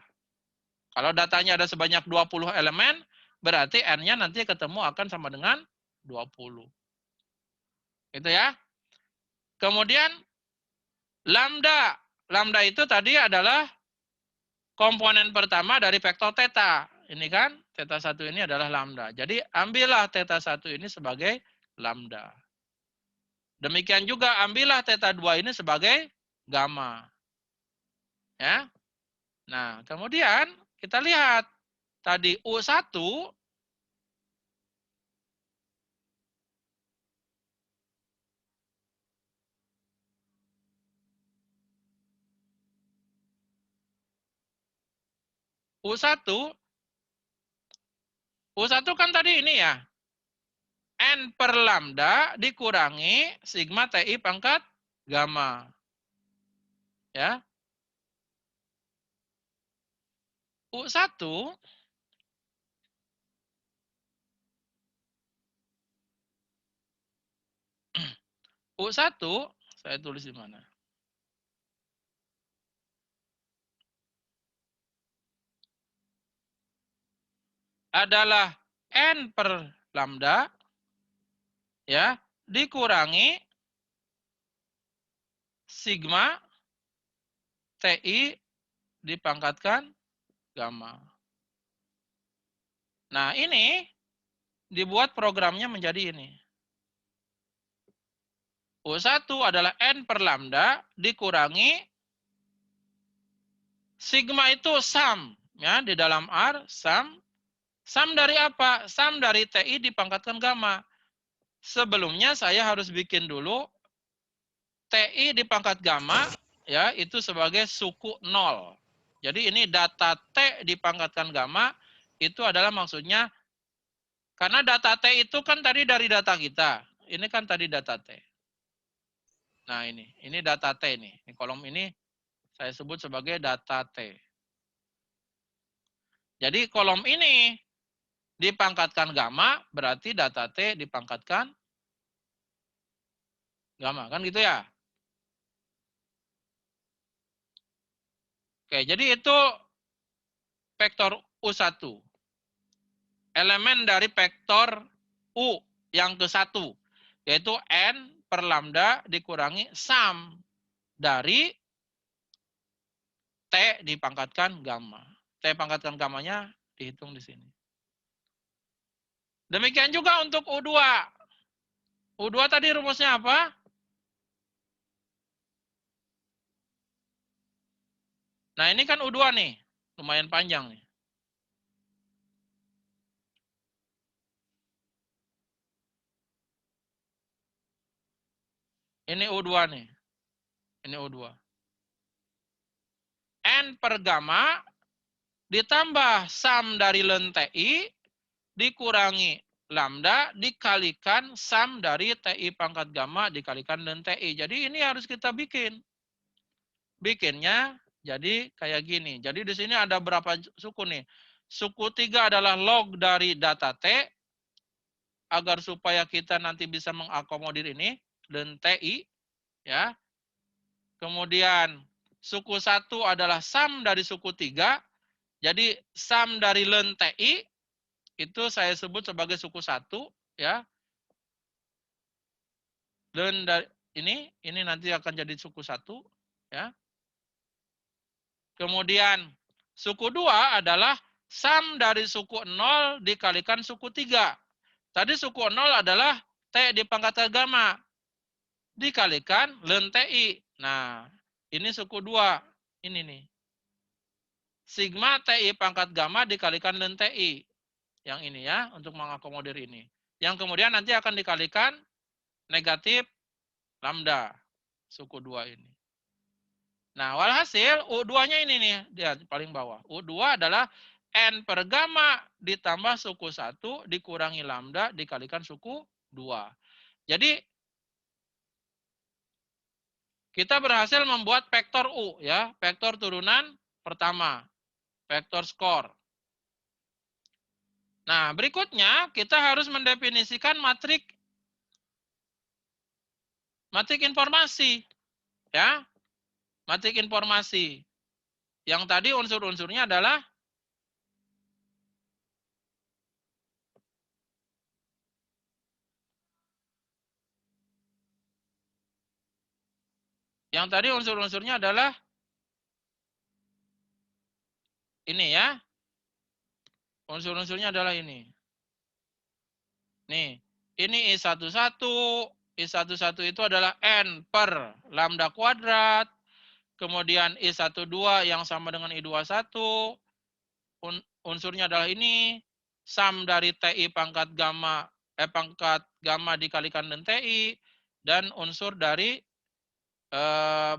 Kalau datanya ada sebanyak 20 elemen, berarti N-nya nanti ketemu akan sama dengan 20. Gitu ya. Kemudian lambda. Lambda itu tadi adalah komponen pertama dari vektor theta. Ini kan, theta 1 ini adalah lambda. Jadi ambillah theta 1 ini sebagai lambda. Demikian juga ambillah theta 2 ini sebagai gamma. Ya. Nah, kemudian kita lihat tadi U1 U1 U1 kan tadi ini ya. N per lambda dikurangi sigma TI pangkat gamma. Ya. U1 U1 saya tulis di mana? Adalah N per lambda ya dikurangi sigma TI dipangkatkan gamma. Nah, ini dibuat programnya menjadi ini. U1 adalah N per lambda dikurangi sigma itu sum ya di dalam R sum. Sum dari apa? Sum dari TI dipangkatkan gamma. Sebelumnya saya harus bikin dulu TI dipangkat gamma ya itu sebagai suku 0. Jadi ini data T dipangkatkan gamma itu adalah maksudnya karena data T itu kan tadi dari data kita. Ini kan tadi data T. Nah, ini data T nih. Di kolom ini saya sebut sebagai data T. Jadi kolom ini dipangkatkan gamma, berarti data T dipangkatkan gamma. Kan gitu ya? Oke, jadi itu vektor U1. Elemen dari vektor U yang ke-1. Yaitu N per lambda dikurangi sum dari T dipangkatkan gamma. T pangkatkan gammanya dihitung di sini. Demikian juga untuk U2. U2 tadi rumusnya apa? Nah, ini kan U2 nih. Lumayan panjang nih. Ini U2 nih. Ini U2. N per gamma ditambah sum dari ln TI dikurangi lambda dikalikan sum dari TI pangkat gamma dikalikan ln TI. Jadi ini harus kita bikin. Bikinnya jadi kayak gini. Jadi di sini ada berapa suku nih? Suku 3 adalah log dari data T agar supaya kita nanti bisa mengakomodir ini ln TI ya. Kemudian suku 1 adalah sum dari suku 3. Jadi sum dari ln TI itu saya sebut sebagai suku 1 ya. Ln dari ini nanti akan jadi suku 1 ya. Kemudian suku 2 adalah sum dari suku 0 dikalikan suku 3. Tadi suku 0 adalah T dipangkat gamma dikalikan ln TI. Nah, ini suku 2. Ini nih. Sigma TI pangkat gamma dikalikan ln TI. Yang ini ya, untuk mengakomodir ini. Yang kemudian nanti akan dikalikan negatif lambda. Suku 2 ini. Nah, walhasil U2-nya ini nih, dia paling bawah. U2 adalah N per gamma ditambah suku 1 dikurangi lambda dikalikan suku 2. Jadi, kita berhasil membuat vektor U ya, vektor turunan pertama, vektor skor. Nah, berikutnya kita harus mendefinisikan matrik informasi ya. Matrik informasi. Yang tadi unsur-unsurnya adalah ini ya. Unsur-unsurnya adalah ini. Nih, ini I11. I11 itu adalah N per lambda kuadrat. Kemudian I12 yang sama dengan I21. Unsurnya adalah ini. Sum dari TI pangkat gamma dikalikan dengan TI. Dan unsur dari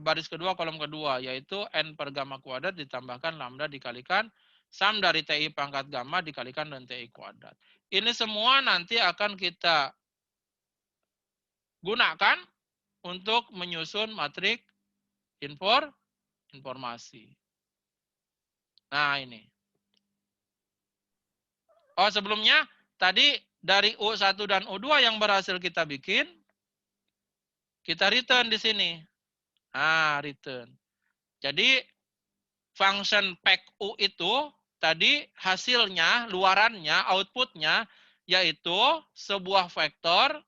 baris kedua, kolom kedua, yaitu N per gamma kuadrat ditambahkan lambda dikalikan sum dari TI pangkat gamma dikalikan dengan TI kuadrat. Ini semua nanti akan kita gunakan untuk menyusun matrik informasi. Nah, ini. Oh, sebelumnya tadi dari U1 dan U2 yang berhasil kita bikin, kita return di sini. Nah, return. Jadi, function pack U itu tadi hasilnya, luarannya, outputnya, yaitu sebuah vektor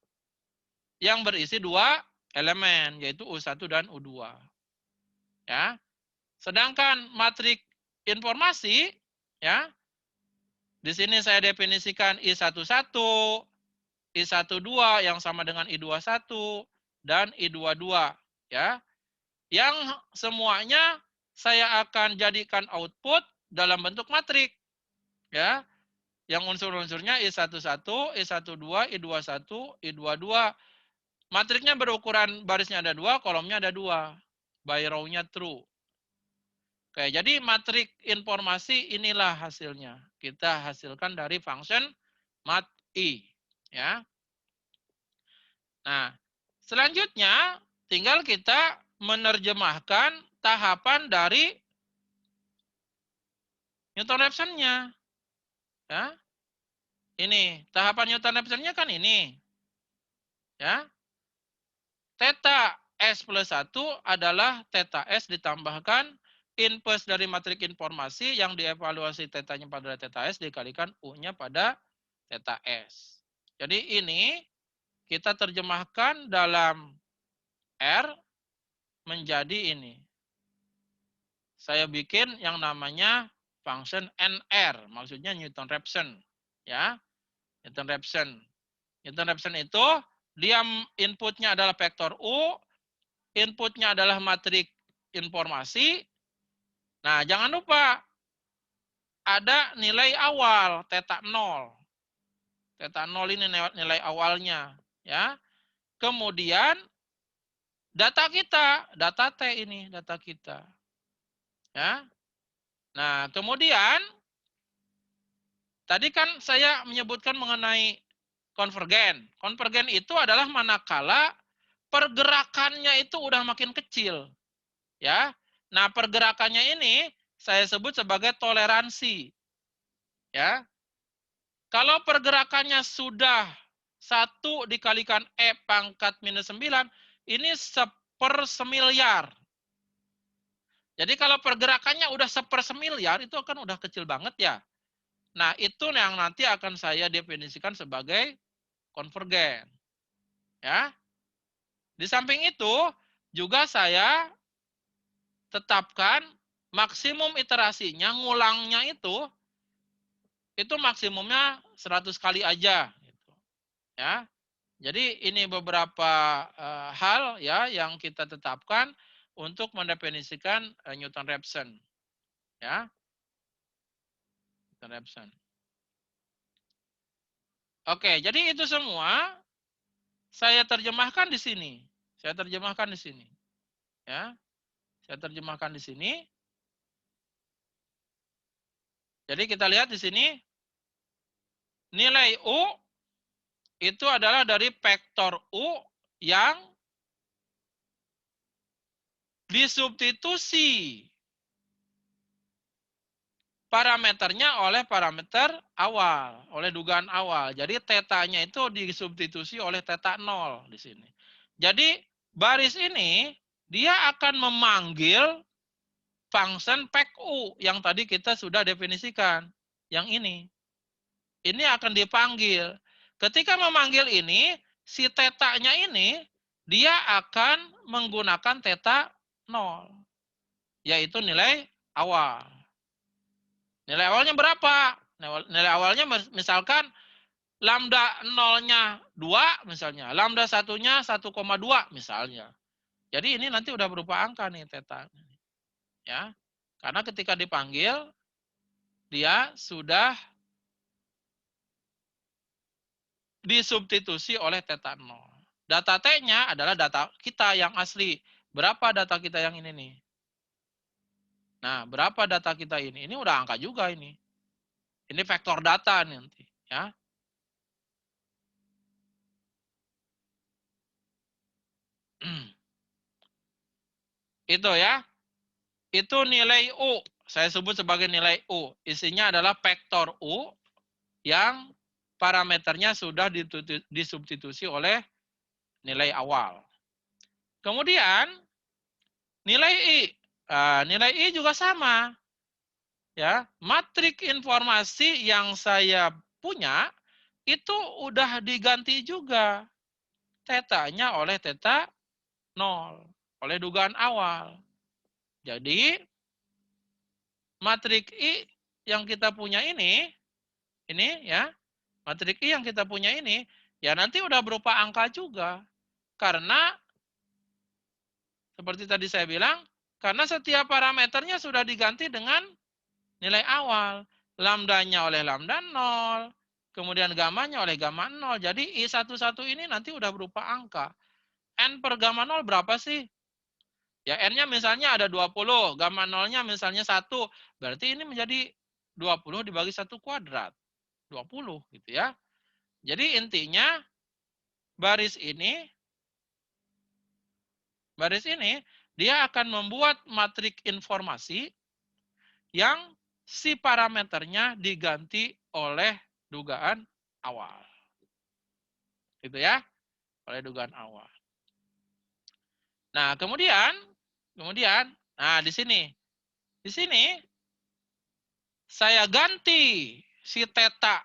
yang berisi 2 elemen, yaitu U1 dan U2. Ya. Sedangkan matrik informasi, ya, di sini saya definisikan I11, I12 yang sama dengan I21, dan I22. Ya. Yang semuanya saya akan jadikan output dalam bentuk matrik. Ya. Yang unsur-unsurnya I11, I12, I21, I22. Matriknya berukuran barisnya ada 2, kolomnya ada 2. By row-nya true. Oke, jadi matrik informasi inilah hasilnya. Kita hasilkan dari function mat-i. Ya. Nah, selanjutnya tinggal kita menerjemahkan tahapan dari Newton-Raphson-nya. Ya. Ini, tahapan Newton-Raphson-nya kan ini. Ya. Theta S plus 1 adalah theta S ditambahkan inverse dari matrik informasi yang dievaluasi tetanya pada theta S dikalikan U-nya pada theta S. Jadi ini kita terjemahkan dalam R menjadi ini. Saya bikin yang namanya function NR, maksudnya Newton-Raphson. Ya, Newton-Raphson. Newton-Raphson itu dia inputnya adalah vektor U, inputnya adalah matrik informasi. Nah, jangan lupa ada nilai awal theta 0. Theta 0 ini nilai awalnya, ya. Kemudian data kita, data T ini, data kita. Ya. Nah, kemudian tadi kan saya menyebutkan mengenai konvergen. Konvergen itu adalah manakala pergerakannya itu udah makin kecil. Ya. Nah, pergerakannya ini saya sebut sebagai toleransi. Ya. Kalau pergerakannya sudah 1 dikalikan E pangkat minus 9, ini 1/1000.000. Jadi kalau pergerakannya udah 1/1000.000, itu kan udah kecil banget ya. Nah, itu yang nanti akan saya definisikan sebagai konvergen. Ya. Di samping itu, juga saya tetapkan maksimum iterasinya, ngulangnya itu maksimumnya 100 kali aja. Ya. Jadi ini beberapa hal ya yang kita tetapkan untuk mendefinisikan Newton-Raphson. Ya. Newton-Raphson. Oke, jadi itu semua saya terjemahkan di sini. Saya terjemahkan di sini. Ya. Saya terjemahkan di sini. Jadi kita lihat di sini nilai U itu adalah dari vektor U yang disubstitusi parameternya oleh parameter awal, oleh dugaan awal. Jadi tetanya itu disubstitusi oleh teta 0 di sini. Jadi baris ini dia akan memanggil function PEC-U yang tadi kita sudah definisikan. Yang ini. Ini akan dipanggil. Ketika memanggil ini, si tetanya ini dia akan menggunakan teta 0, yaitu nilai awal. Nilai awalnya berapa? Nilai awalnya misalkan lambda 0-nya 2 misalnya, lambda 1-nya 1,2 misalnya. Jadi ini nanti udah berupa angka nih teta. Ya. Karena ketika dipanggil dia sudah disubstitusi oleh teta 0. Data T-nya adalah data kita yang asli. Berapa data kita yang ini nih? Nah, berapa data kita ini? Ini udah angka juga ini. Ini vektor data nih nanti, ya. Itu ya. Itu nilai U. Saya sebut sebagai nilai U. Isinya adalah vektor U yang parameternya sudah disubstitusi oleh nilai awal. Kemudian nilai I. Nilai I juga sama. Ya, matrik informasi yang saya punya itu udah diganti juga tetanya oleh teta 0, oleh dugaan awal. Jadi matrik I yang kita punya ini ya, matrik I yang kita punya ini ya nanti udah berupa angka juga. Karena seperti tadi saya bilang, karena setiap parameternya sudah diganti dengan nilai awal. Lambdanya oleh lambda 0, kemudian gamanya oleh gamma 0. Jadi I11 ini nanti udah berupa angka. N per gamma 0 berapa sih? Ya N-nya misalnya ada 20, gamma 0-nya misalnya 1. Berarti ini menjadi 20 dibagi 1 kuadrat. 20 gitu ya. Jadi intinya baris ini dia akan membuat matrik informasi yang si parameternya diganti oleh dugaan awal. Gitu ya, oleh dugaan awal. Nah, kemudian nah di sini saya ganti si teta,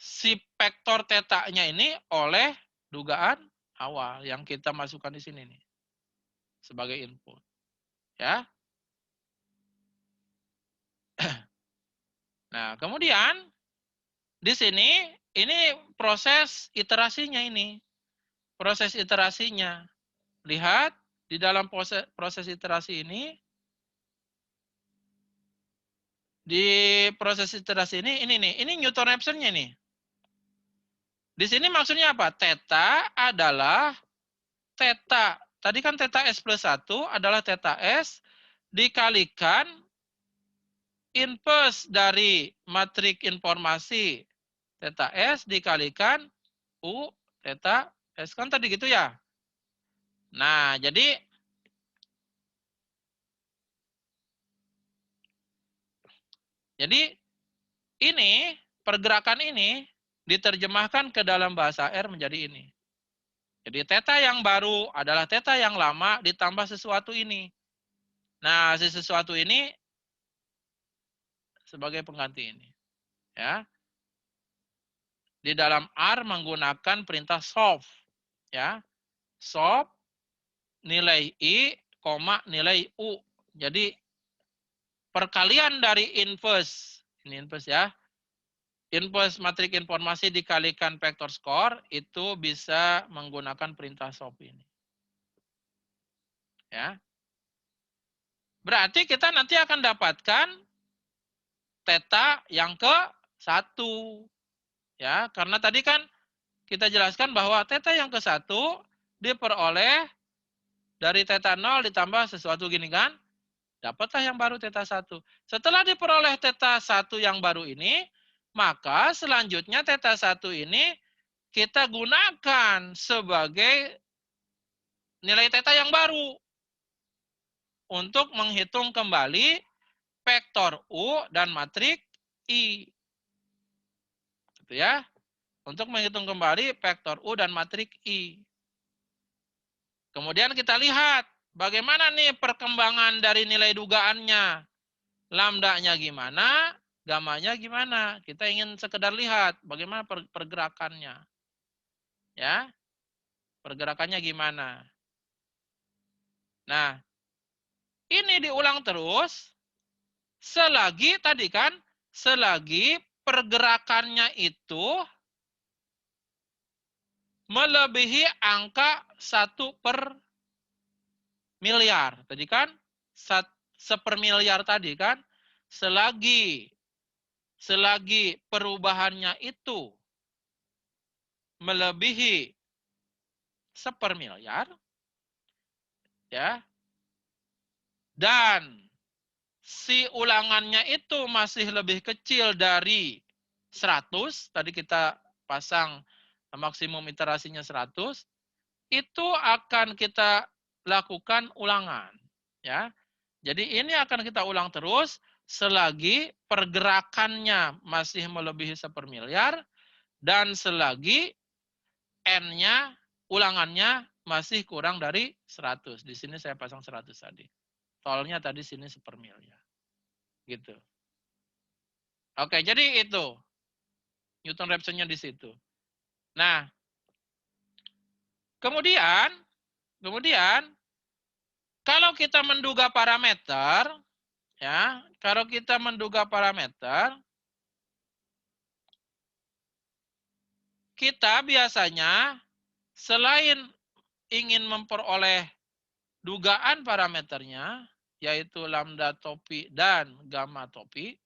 si vektor tetanya ini oleh dugaan awal yang kita masukkan di sini nih sebagai input. Ya. Nah, kemudian di sini ini proses iterasinya ini. Proses iterasinya. Lihat di dalam proses iterasi ini, di proses iterasi ini nih, ini Newton-Raphson-nya nih. Di sini maksudnya apa? Theta adalah theta. Tadi kan theta S plus 1 adalah theta S dikalikan inverse dari matrik informasi theta S dikalikan U theta S. Kan tadi gitu ya? Nah, jadi ini pergerakan ini diterjemahkan ke dalam bahasa R menjadi ini. Jadi theta yang baru adalah theta yang lama ditambah sesuatu ini. Nah, si sesuatu ini sebagai pengganti ini. Ya. Di dalam R menggunakan perintah solve. Ya. Solve nilai I, nilai U. Jadi perkalian dari inverse. Ini inverse ya. Inverse matrik informasi dikalikan vektor skor itu bisa menggunakan perintah solve ini. Ya. Berarti kita nanti akan dapatkan theta yang ke-1. Ya, karena tadi kan kita jelaskan bahwa theta yang ke-1 diperoleh dari theta 0 ditambah sesuatu gini kan. Dapatlah yang baru theta 1. Setelah diperoleh theta 1 yang baru ini, maka selanjutnya theta 1 ini kita gunakan sebagai nilai theta yang baru untuk menghitung kembali vektor U dan matrik I. Gitu ya. Untuk menghitung kembali vektor U dan matrik I. Kemudian kita lihat bagaimana nih perkembangan dari nilai dugaannya. Lambdanya gimana, gamanya gimana. Kita ingin sekedar lihat bagaimana pergerakannya. Ya, pergerakannya gimana. Nah, ini diulang terus selagi tadi kan, selagi pergerakannya itu melebihi angka 1/miliar. Tadi kan, sepermiliar tadi kan, selagi perubahannya itu melebihi sepermiliar, ya, dan si ulangannya itu masih lebih kecil dari 100, tadi kita pasang maksimum iterasinya 100, itu akan kita lakukan ulangan. Ya, jadi ini akan kita ulang terus selagi pergerakannya masih melebihi sepermiliar dan selagi N-nya, ulangannya masih kurang dari 100. Di sini saya pasang 100 tadi. Tolnya tadi sini sepermiliar. Gitu. Oke, jadi itu. Newton Raphson-nya di situ. Nah, kemudian kalau kita menduga parameter, ya, kalau kita menduga parameter, kita biasanya selain ingin memperoleh dugaan parameternya, yaitu lambda topi dan gamma topi,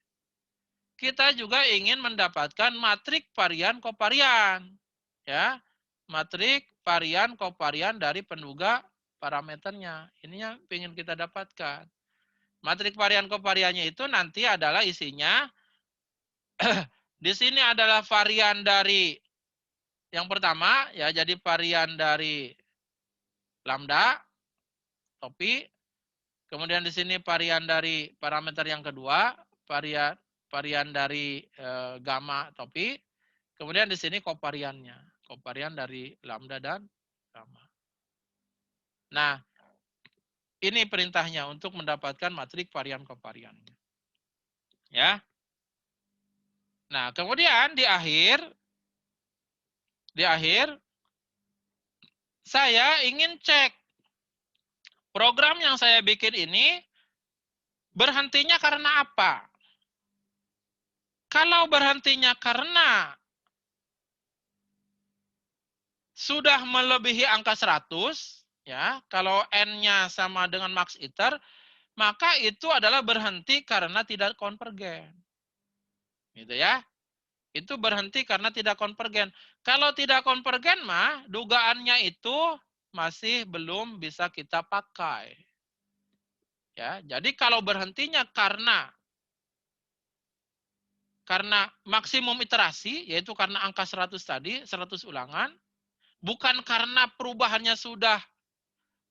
kita juga ingin mendapatkan matrik varian kovarian. Ya, matrik varian kovarian dari penduga parameternya. Ini yang ingin kita dapatkan. Matrik varian kovariannya itu nanti adalah isinya di sini adalah varian dari yang pertama, ya, jadi varian dari lambda topi. Kemudian di sini varian dari parameter yang kedua, varian dari gamma topi. Kemudian di sini kovariannya, kovarian dari lambda dan gamma. Nah, ini perintahnya untuk mendapatkan matrik varian kovariannya. Ya. Nah, kemudian di akhir saya ingin cek program yang saya bikin ini berhentinya karena apa? Kalau berhentinya karena sudah melebihi angka 100, ya, kalau N-nya sama dengan max iter, maka itu adalah berhenti karena tidak konvergen. Gitu ya. Itu berhenti karena tidak konvergen. Kalau tidak konvergen mah dugaannya itu masih belum bisa kita pakai. Ya, jadi kalau berhentinya karena maksimum iterasi, yaitu karena angka 100 tadi, 100 ulangan, bukan karena perubahannya sudah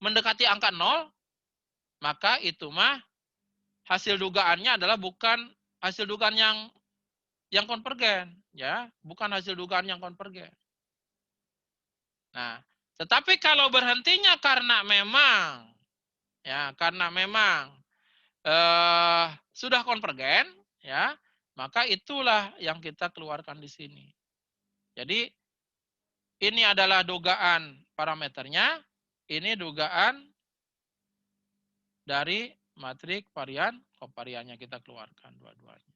mendekati angka 0, maka itu mah hasil dugaannya adalah bukan hasil dugaan yang konvergen, ya, bukan hasil dugaan yang konvergen. Nah, tetapi kalau berhentinya karena memang, ya, sudah konvergen, ya, maka itulah yang kita keluarkan di sini. Jadi ini adalah dugaan parameternya, ini dugaan dari matrik varian kovariannya kita keluarkan dua-duanya.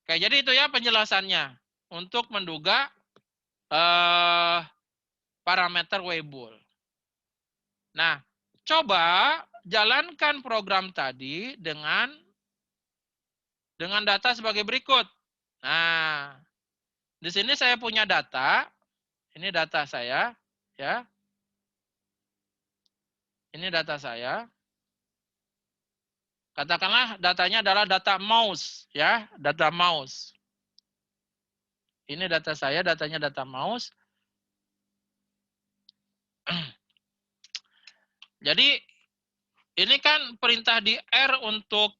Oke, jadi itu ya penjelasannya untuk menduga parameter Weibull. Nah, coba jalankan program tadi dengan data sebagai berikut. Nah, di sini saya punya data. Ini data saya, ya. Ini data saya. Katakanlah datanya adalah data mouse, ya, data mouse. Ini data saya, datanya data mouse. Jadi ini kan perintah di R untuk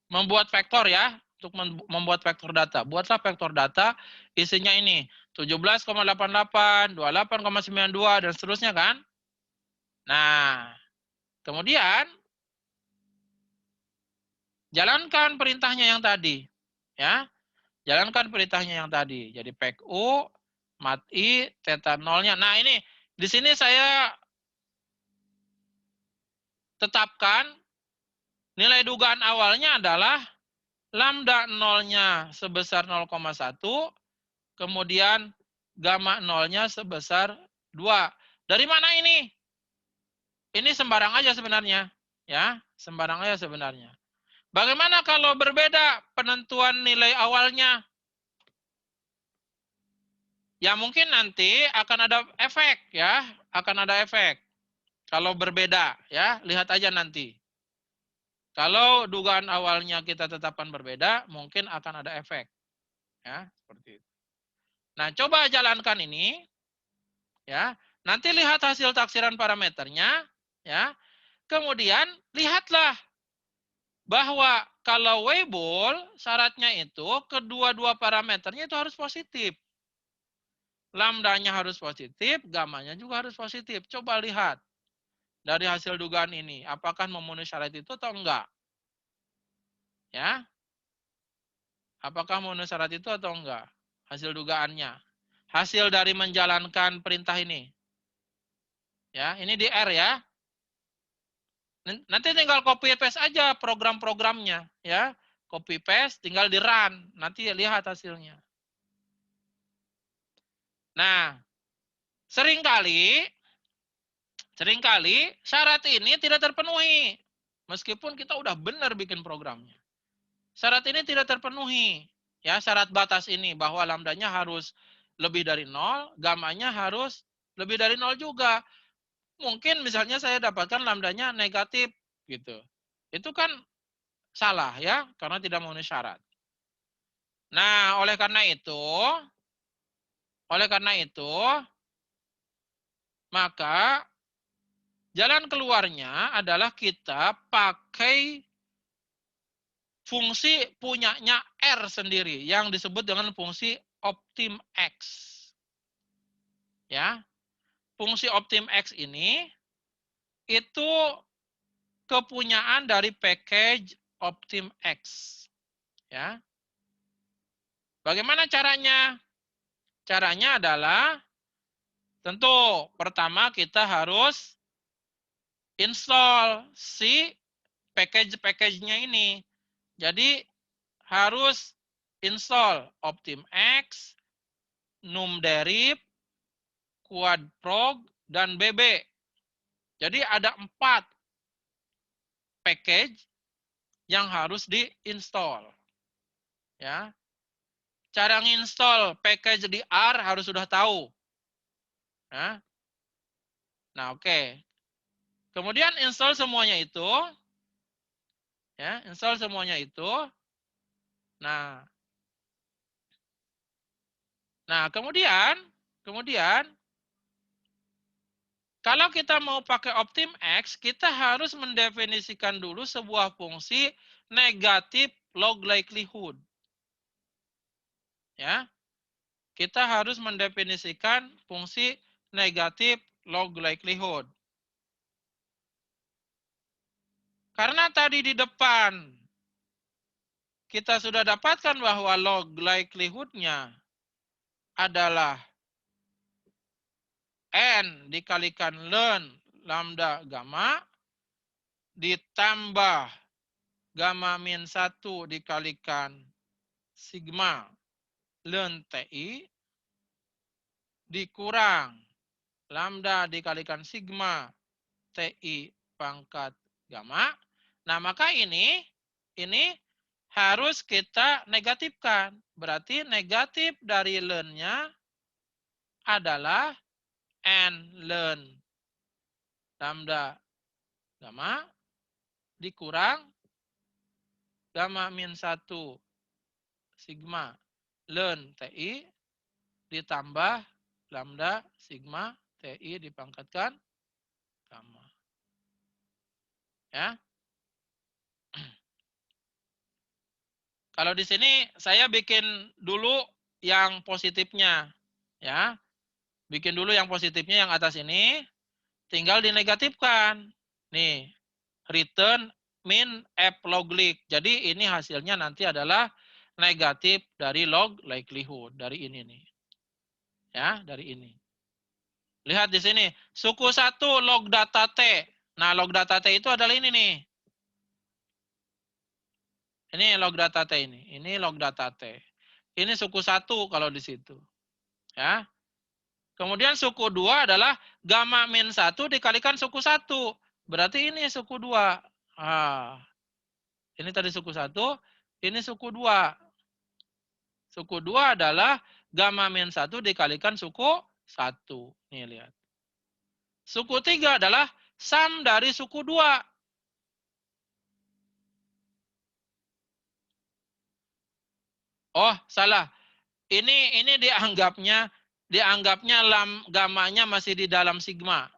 membuat vektor ya, untuk membuat vektor data. Buatlah vektor data, isinya ini 17,88, 28,92 dan seterusnya kan. Nah, kemudian jalankan perintahnya yang tadi, ya. Jalankan perintahnya yang tadi. Jadi pek U, mat I, theta nolnya. Nah ini, di sini saya tetapkan nilai dugaan awalnya adalah lambda nolnya sebesar 0,1, kemudian gamma nolnya sebesar 2. Dari mana ini? Ini sembarang aja sebenarnya. Ya, sembarang aja sebenarnya. Bagaimana kalau berbeda penentuan nilai awalnya? Ya mungkin nanti akan ada efek ya, akan ada efek. Kalau berbeda ya, lihat aja nanti. Kalau dugaan awalnya kita tetapkan berbeda, mungkin akan ada efek. Ya, seperti itu. Nah, coba jalankan ini ya. Nanti lihat hasil taksiran parameternya ya. Kemudian lihatlah bahwa kalau Weibull syaratnya itu kedua-dua parameternya itu harus positif. Lambdanya harus positif, gamanya juga harus positif. Coba lihat dari hasil dugaan ini, apakah memenuhi syarat itu atau enggak? Ya, apakah memenuhi syarat itu atau enggak? Hasil dugaannya. Hasil dari menjalankan perintah ini. Ya, ini di R ya. Nanti tinggal copy paste aja program-programnya, ya. Copy paste tinggal di run, nanti lihat hasilnya. Nah, seringkali syarat ini tidak terpenuhi. Meskipun kita udah benar bikin programnya. Syarat ini tidak terpenuhi. Ya, syarat batas ini bahwa lambdanya harus lebih dari 0, gamanya harus lebih dari 0 juga. Mungkin misalnya saya dapatkan lambdanya negatif gitu. Itu kan salah ya, karena tidak memenuhi syarat. Nah, oleh karena itu, maka jalan keluarnya adalah kita pakai fungsi punyanya R sendiri yang disebut dengan fungsi OptimX. Ya. Fungsi OptimX ini itu kepunyaan dari package OptimX. Ya. Bagaimana caranya? Caranya adalah tentu pertama kita harus install si package-package-nya ini. Jadi harus install OptimX, numderib, quadprog, dan bb. Jadi ada 4 package yang harus diinstall. Ya. Cara nginstall package di R harus sudah tahu. Ya. Nah, oke. Kemudian install semuanya itu. Ya, install semuanya itu. Nah, kemudian kalau kita mau pakai OptimX, kita harus mendefinisikan dulu sebuah fungsi negatif log likelihood. Ya. Kita harus mendefinisikan fungsi negatif log likelihood. Karena tadi di depan kita sudah dapatkan bahwa log likelihood-nya adalah N dikalikan ln lambda gamma ditambah gamma min 1 dikalikan sigma ln TI dikurang lambda dikalikan sigma TI pangkat gamma. Nah, maka ini harus kita negatifkan. Berarti negatif dari ln-nya adalah N ln lambda gamma dikurang gamma min 1 sigma ln TI ditambah lambda sigma TI dipangkatkan gamma. Ya. Kalau di sini saya bikin dulu yang positifnya. Ya. Bikin dulu yang positifnya yang atas ini, tinggal dinegatifkan. Nih, return min app loglik. Jadi ini hasilnya nanti adalah negatif dari log likelihood, dari ini nih. Ya, dari ini. Lihat di sini, suku 1 log data T. Nah, log data T itu adalah ini nih. Ini log data T ini. Ini log data T. Ini suku 1 kalau di situ. Ya. Kemudian suku 2 adalah gamma min 1 dikalikan suku 1. Berarti ini suku 2. Ah, ini tadi suku 1, ini suku 2. Suku 2 adalah gamma min 1 dikalikan suku 1. Nih lihat. Suku 3 adalah sum dari suku 2. Oh, salah. Ini dianggapnya gamanya masih di dalam sigma.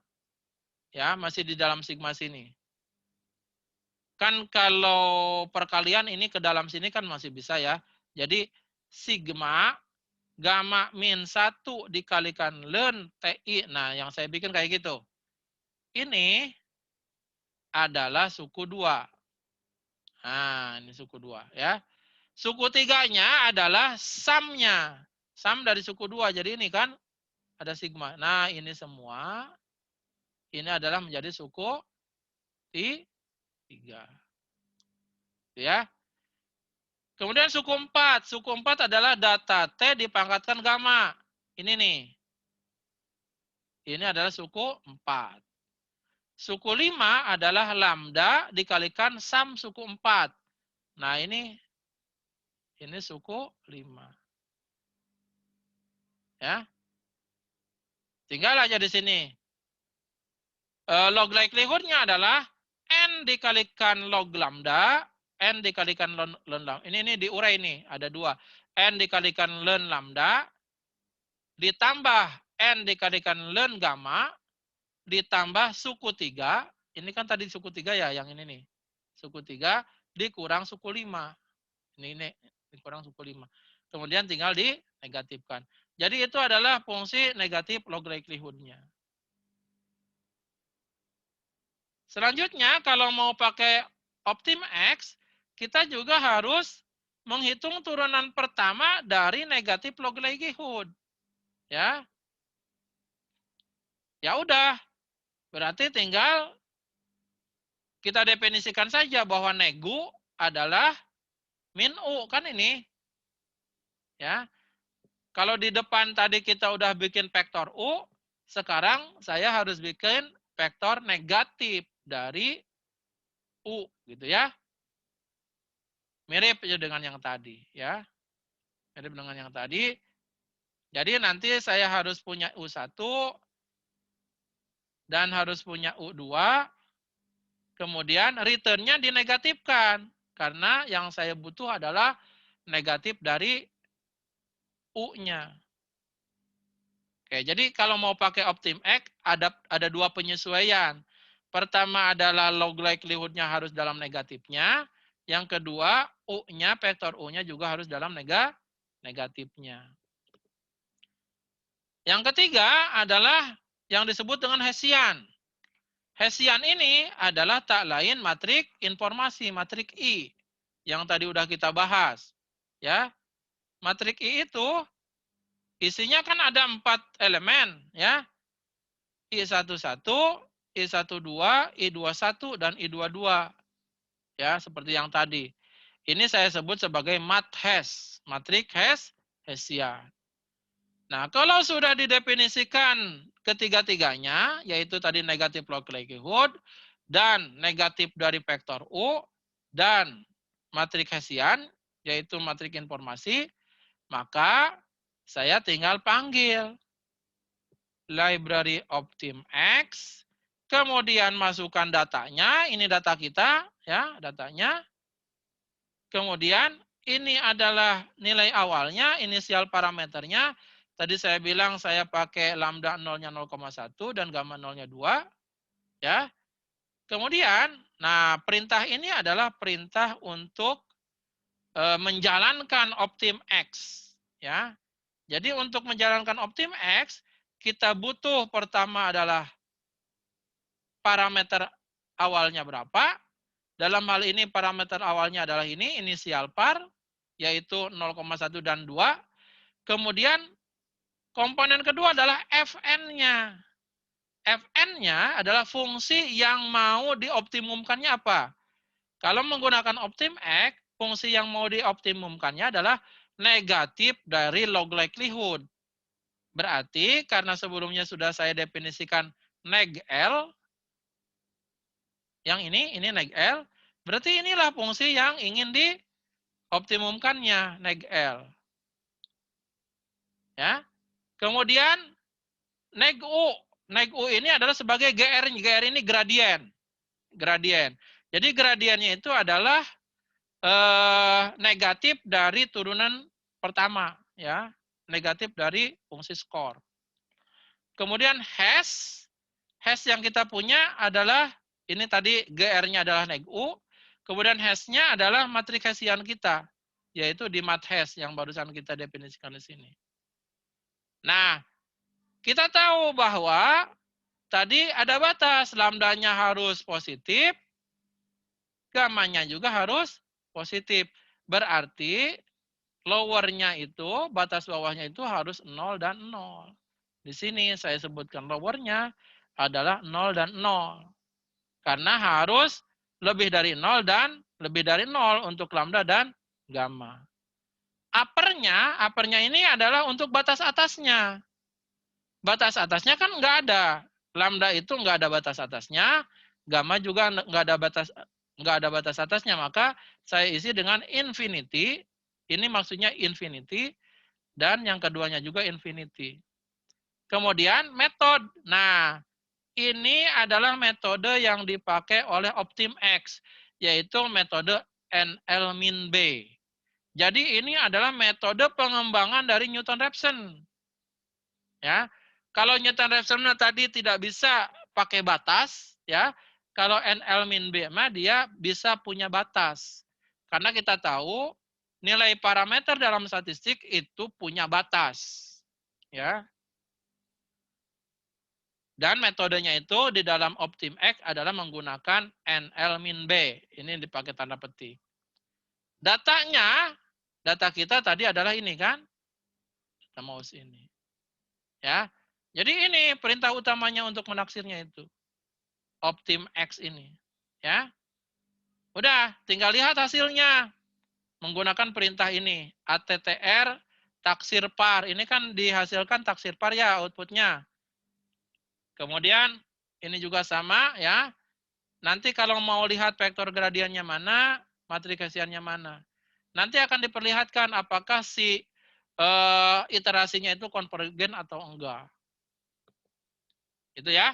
Ya, masih di dalam sigma sini. Kan kalau perkalian ini ke dalam sini kan masih bisa ya. Jadi sigma gamma min 1 dikalikan ln TI. Nah, yang saya bikin kayak gitu. Ini adalah suku 2. Nah, ini suku 2 ya. Suku 3-nya adalah sum-nya. Sum dari suku 2. Jadi ini kan ada sigma. Nah, ini semua ini adalah menjadi suku 3. Ya. Kemudian suku 4. Suku 4 adalah data T dipangkatkan gamma. Ini nih. Ini adalah suku 4. Suku 5 adalah lambda dikalikan sum suku 4. Nah, ini suku 5. Ya. Tinggal aja di sini. Log likelihood-nya adalah N dikalikan log lambda, N dikalikan ln lambda. Ini diurai nih, ada 2. N dikalikan ln lambda, ditambah N dikalikan ln gamma, ditambah suku 3. Ini kan tadi suku 3 ya, yang ini nih. Suku 3 dikurang suku 5. Ini dikurang suku 5. Kemudian tinggal dinegatifkan. Jadi itu adalah fungsi negatif log likelihood-nya. Selanjutnya, kalau mau pakai OptimX, kita juga harus menghitung turunan pertama dari negatif log likelihood. Ya. Ya udah. Berarti tinggal kita definisikan saja bahwa negu adalah min U. Kan ini. Ya. Kalau di depan tadi kita udah bikin vektor U, sekarang saya harus bikin vektor negatif dari U. Gitu ya. Mirip dengan yang tadi. Ya. Mirip dengan yang tadi. Jadi nanti saya harus punya U1 dan harus punya U2. Kemudian return-nya dinegatifkan. Karena yang saya butuh adalah negatif dari U-nya. Oke, jadi kalau mau pakai OptimX ada 2 penyesuaian. Pertama adalah log likelihood-nya harus dalam negatifnya. Yang kedua, U-nya, vektor U-nya juga harus dalam negatifnya. Yang ketiga adalah yang disebut dengan Hessian. Hessian ini adalah tak lain matrik informasi, matrik I, yang tadi udah kita bahas. Ya, matrik I itu isinya kan ada 4 elemen, ya. I11, I12, I21, dan I22. Ya, seperti yang tadi. Ini saya sebut sebagai mat-Hess, matrik Hessian. Nah, kalau sudah didefinisikan ketiga-tiganya, yaitu tadi negatif log likelihood, dan negatif dari vektor U, dan matrik Hessian, yaitu matrik informasi, maka saya tinggal panggil library OptimX, kemudian masukkan datanya, ini data kita, ya, datanya. Kemudian ini adalah nilai awalnya, inisial parameternya. Tadi saya bilang saya pakai lambda 0-nya 0,1 dan gamma 0-nya 2. Ya. Kemudian, nah perintah ini adalah perintah untuk menjalankan optim X, ya. Jadi untuk menjalankan optim X, kita butuh pertama adalah parameter awalnya berapa. Dalam hal ini parameter awalnya adalah ini, inisial par, yaitu 0,1 dan 2. Kemudian komponen kedua adalah Fn-nya. Fn-nya adalah fungsi yang mau dioptimumkannya apa. Kalau menggunakan optim X, fungsi yang mau dioptimumkannya adalah negatif dari log likelihood. Berarti karena sebelumnya sudah saya definisikan neg L, yang ini neg L, berarti inilah fungsi yang ingin dioptimumkannya, neg L. Ya. Kemudian neg U. Neg U ini adalah sebagai GR. GR ini gradien. Gradien. Jadi gradiennya itu adalah negatif dari turunan pertama, ya. Negatif dari fungsi skor. Kemudian hash yang kita punya adalah ini tadi GR-nya adalah neg U, kemudian hash-nya adalah matriks Hessian kita, yaitu di mat hash yang barusan kita definisikan di sini. Nah, kita tahu bahwa tadi ada batas, lambdanya harus positif, gamanya juga harus positif. Berarti lowernya itu, batas bawahnya itu harus 0 dan 0. Di sini saya sebutkan lowernya adalah 0 dan 0. Karena harus lebih dari 0 dan lebih dari 0 untuk lambda dan gamma. Uppernya ini adalah untuk batas atasnya. Batas atasnya kan nggak ada. Lambda itu nggak ada batas atasnya, gamma juga nggak ada batas atasnya. Maka saya isi dengan infinity. Ini maksudnya infinity. Dan yang keduanya juga infinity. Kemudian metode. Nah, ini adalah metode yang dipakai oleh OptimX, yaitu metode NL-B. Jadi ini adalah metode pengembangan dari Newton-Raphson. Ya, kalau Newton-Raphson tadi tidak bisa pakai batas, ya, kalau NL-B mah dia bisa punya batas. Karena kita tahu nilai parameter dalam statistik itu punya batas. Ya, dan metodenya itu di dalam OptimX adalah menggunakan NL-B. Ini dipakai tanda petik. Datanya, data kita tadi adalah ini kan. Kita mouse ini. Ya. Jadi ini perintah utamanya untuk menaksirnya itu. OptimX ini. Ya. Udah, tinggal lihat hasilnya. Menggunakan perintah ini. ATTR taksir par. Ini kan dihasilkan taksir par ya outputnya. Kemudian ini juga sama ya. Nanti kalau mau lihat vektor gradiennya mana, matriks Hessiannya mana. Nanti akan diperlihatkan apakah si iterasinya itu konvergen atau enggak. Itu ya.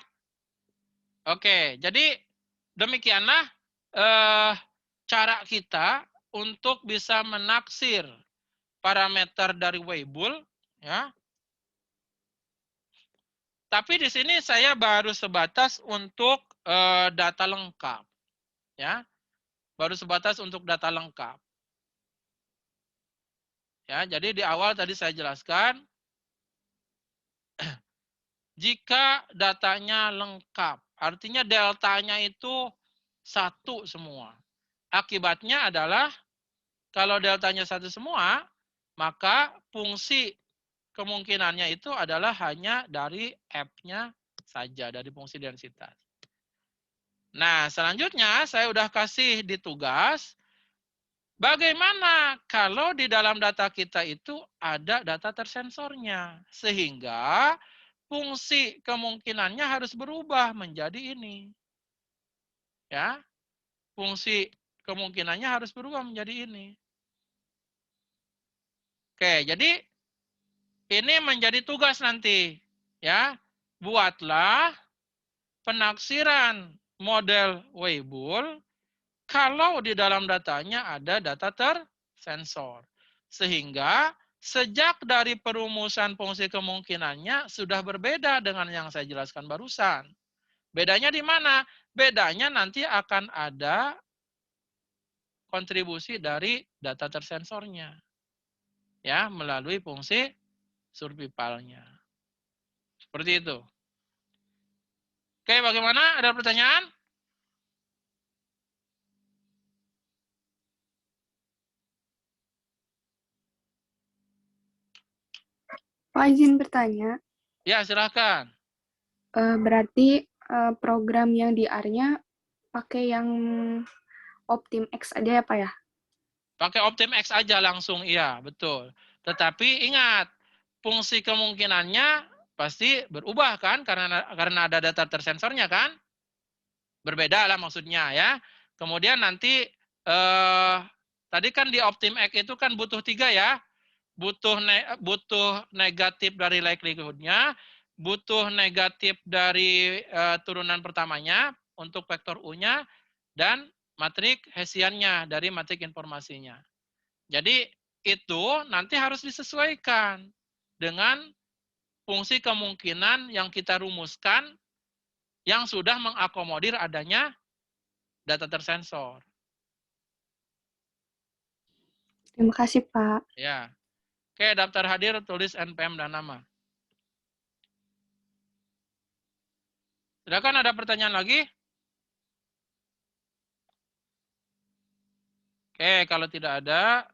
Oke, jadi demikianlah cara kita untuk bisa menaksir parameter dari Weibull, ya. Tapi di sini saya baru sebatas untuk data lengkap, ya. Baru sebatas untuk data lengkap. Ya, jadi di awal tadi saya jelaskan jika datanya lengkap, artinya deltanya itu satu semua. Akibatnya adalah kalau deltanya satu semua, maka fungsi kemungkinannya itu adalah hanya dari F-nya saja, dari fungsi densitas. Nah, selanjutnya saya udah kasih di tugas, bagaimana kalau di dalam data kita itu ada data tersensornya, sehingga fungsi kemungkinannya harus berubah menjadi ini. Ya, fungsi kemungkinannya harus berubah menjadi ini. Oke, jadi ini menjadi tugas nanti. Ya, buatlah penaksiran model Weibull kalau di dalam datanya ada data tersensor. Sehingga sejak dari perumusan fungsi kemungkinannya sudah berbeda dengan yang saya jelaskan barusan. Bedanya di mana? Bedanya nanti akan ada kontribusi dari data tersensornya. Ya, melalui fungsi survivалnya. Seperti itu. Oke, bagaimana? Ada pertanyaan? Pak, izin bertanya. Ya, silahkan. Berarti program yang di R-nya pakai yang OptimX aja ya, Pak ya? Pakai OptimX aja langsung, iya, betul. Tetapi ingat, fungsi kemungkinannya pasti berubah kan, karena ada data tersensornya kan? Berbeda lah maksudnya ya. Kemudian nanti, tadi kan di OptimX itu kan butuh 3 ya. Butuh negatif dari likelihood-nya, butuh negatif dari turunan pertamanya untuk vektor U-nya, dan matrik Hessian-nya dari matrik informasinya. Jadi itu nanti harus disesuaikan dengan fungsi kemungkinan yang kita rumuskan yang sudah mengakomodir adanya data tersensor. Terima kasih, Pak. Ya. Oke, daftar hadir, tulis NPM dan nama. Silakan, ada pertanyaan lagi? Oke, kalau tidak ada,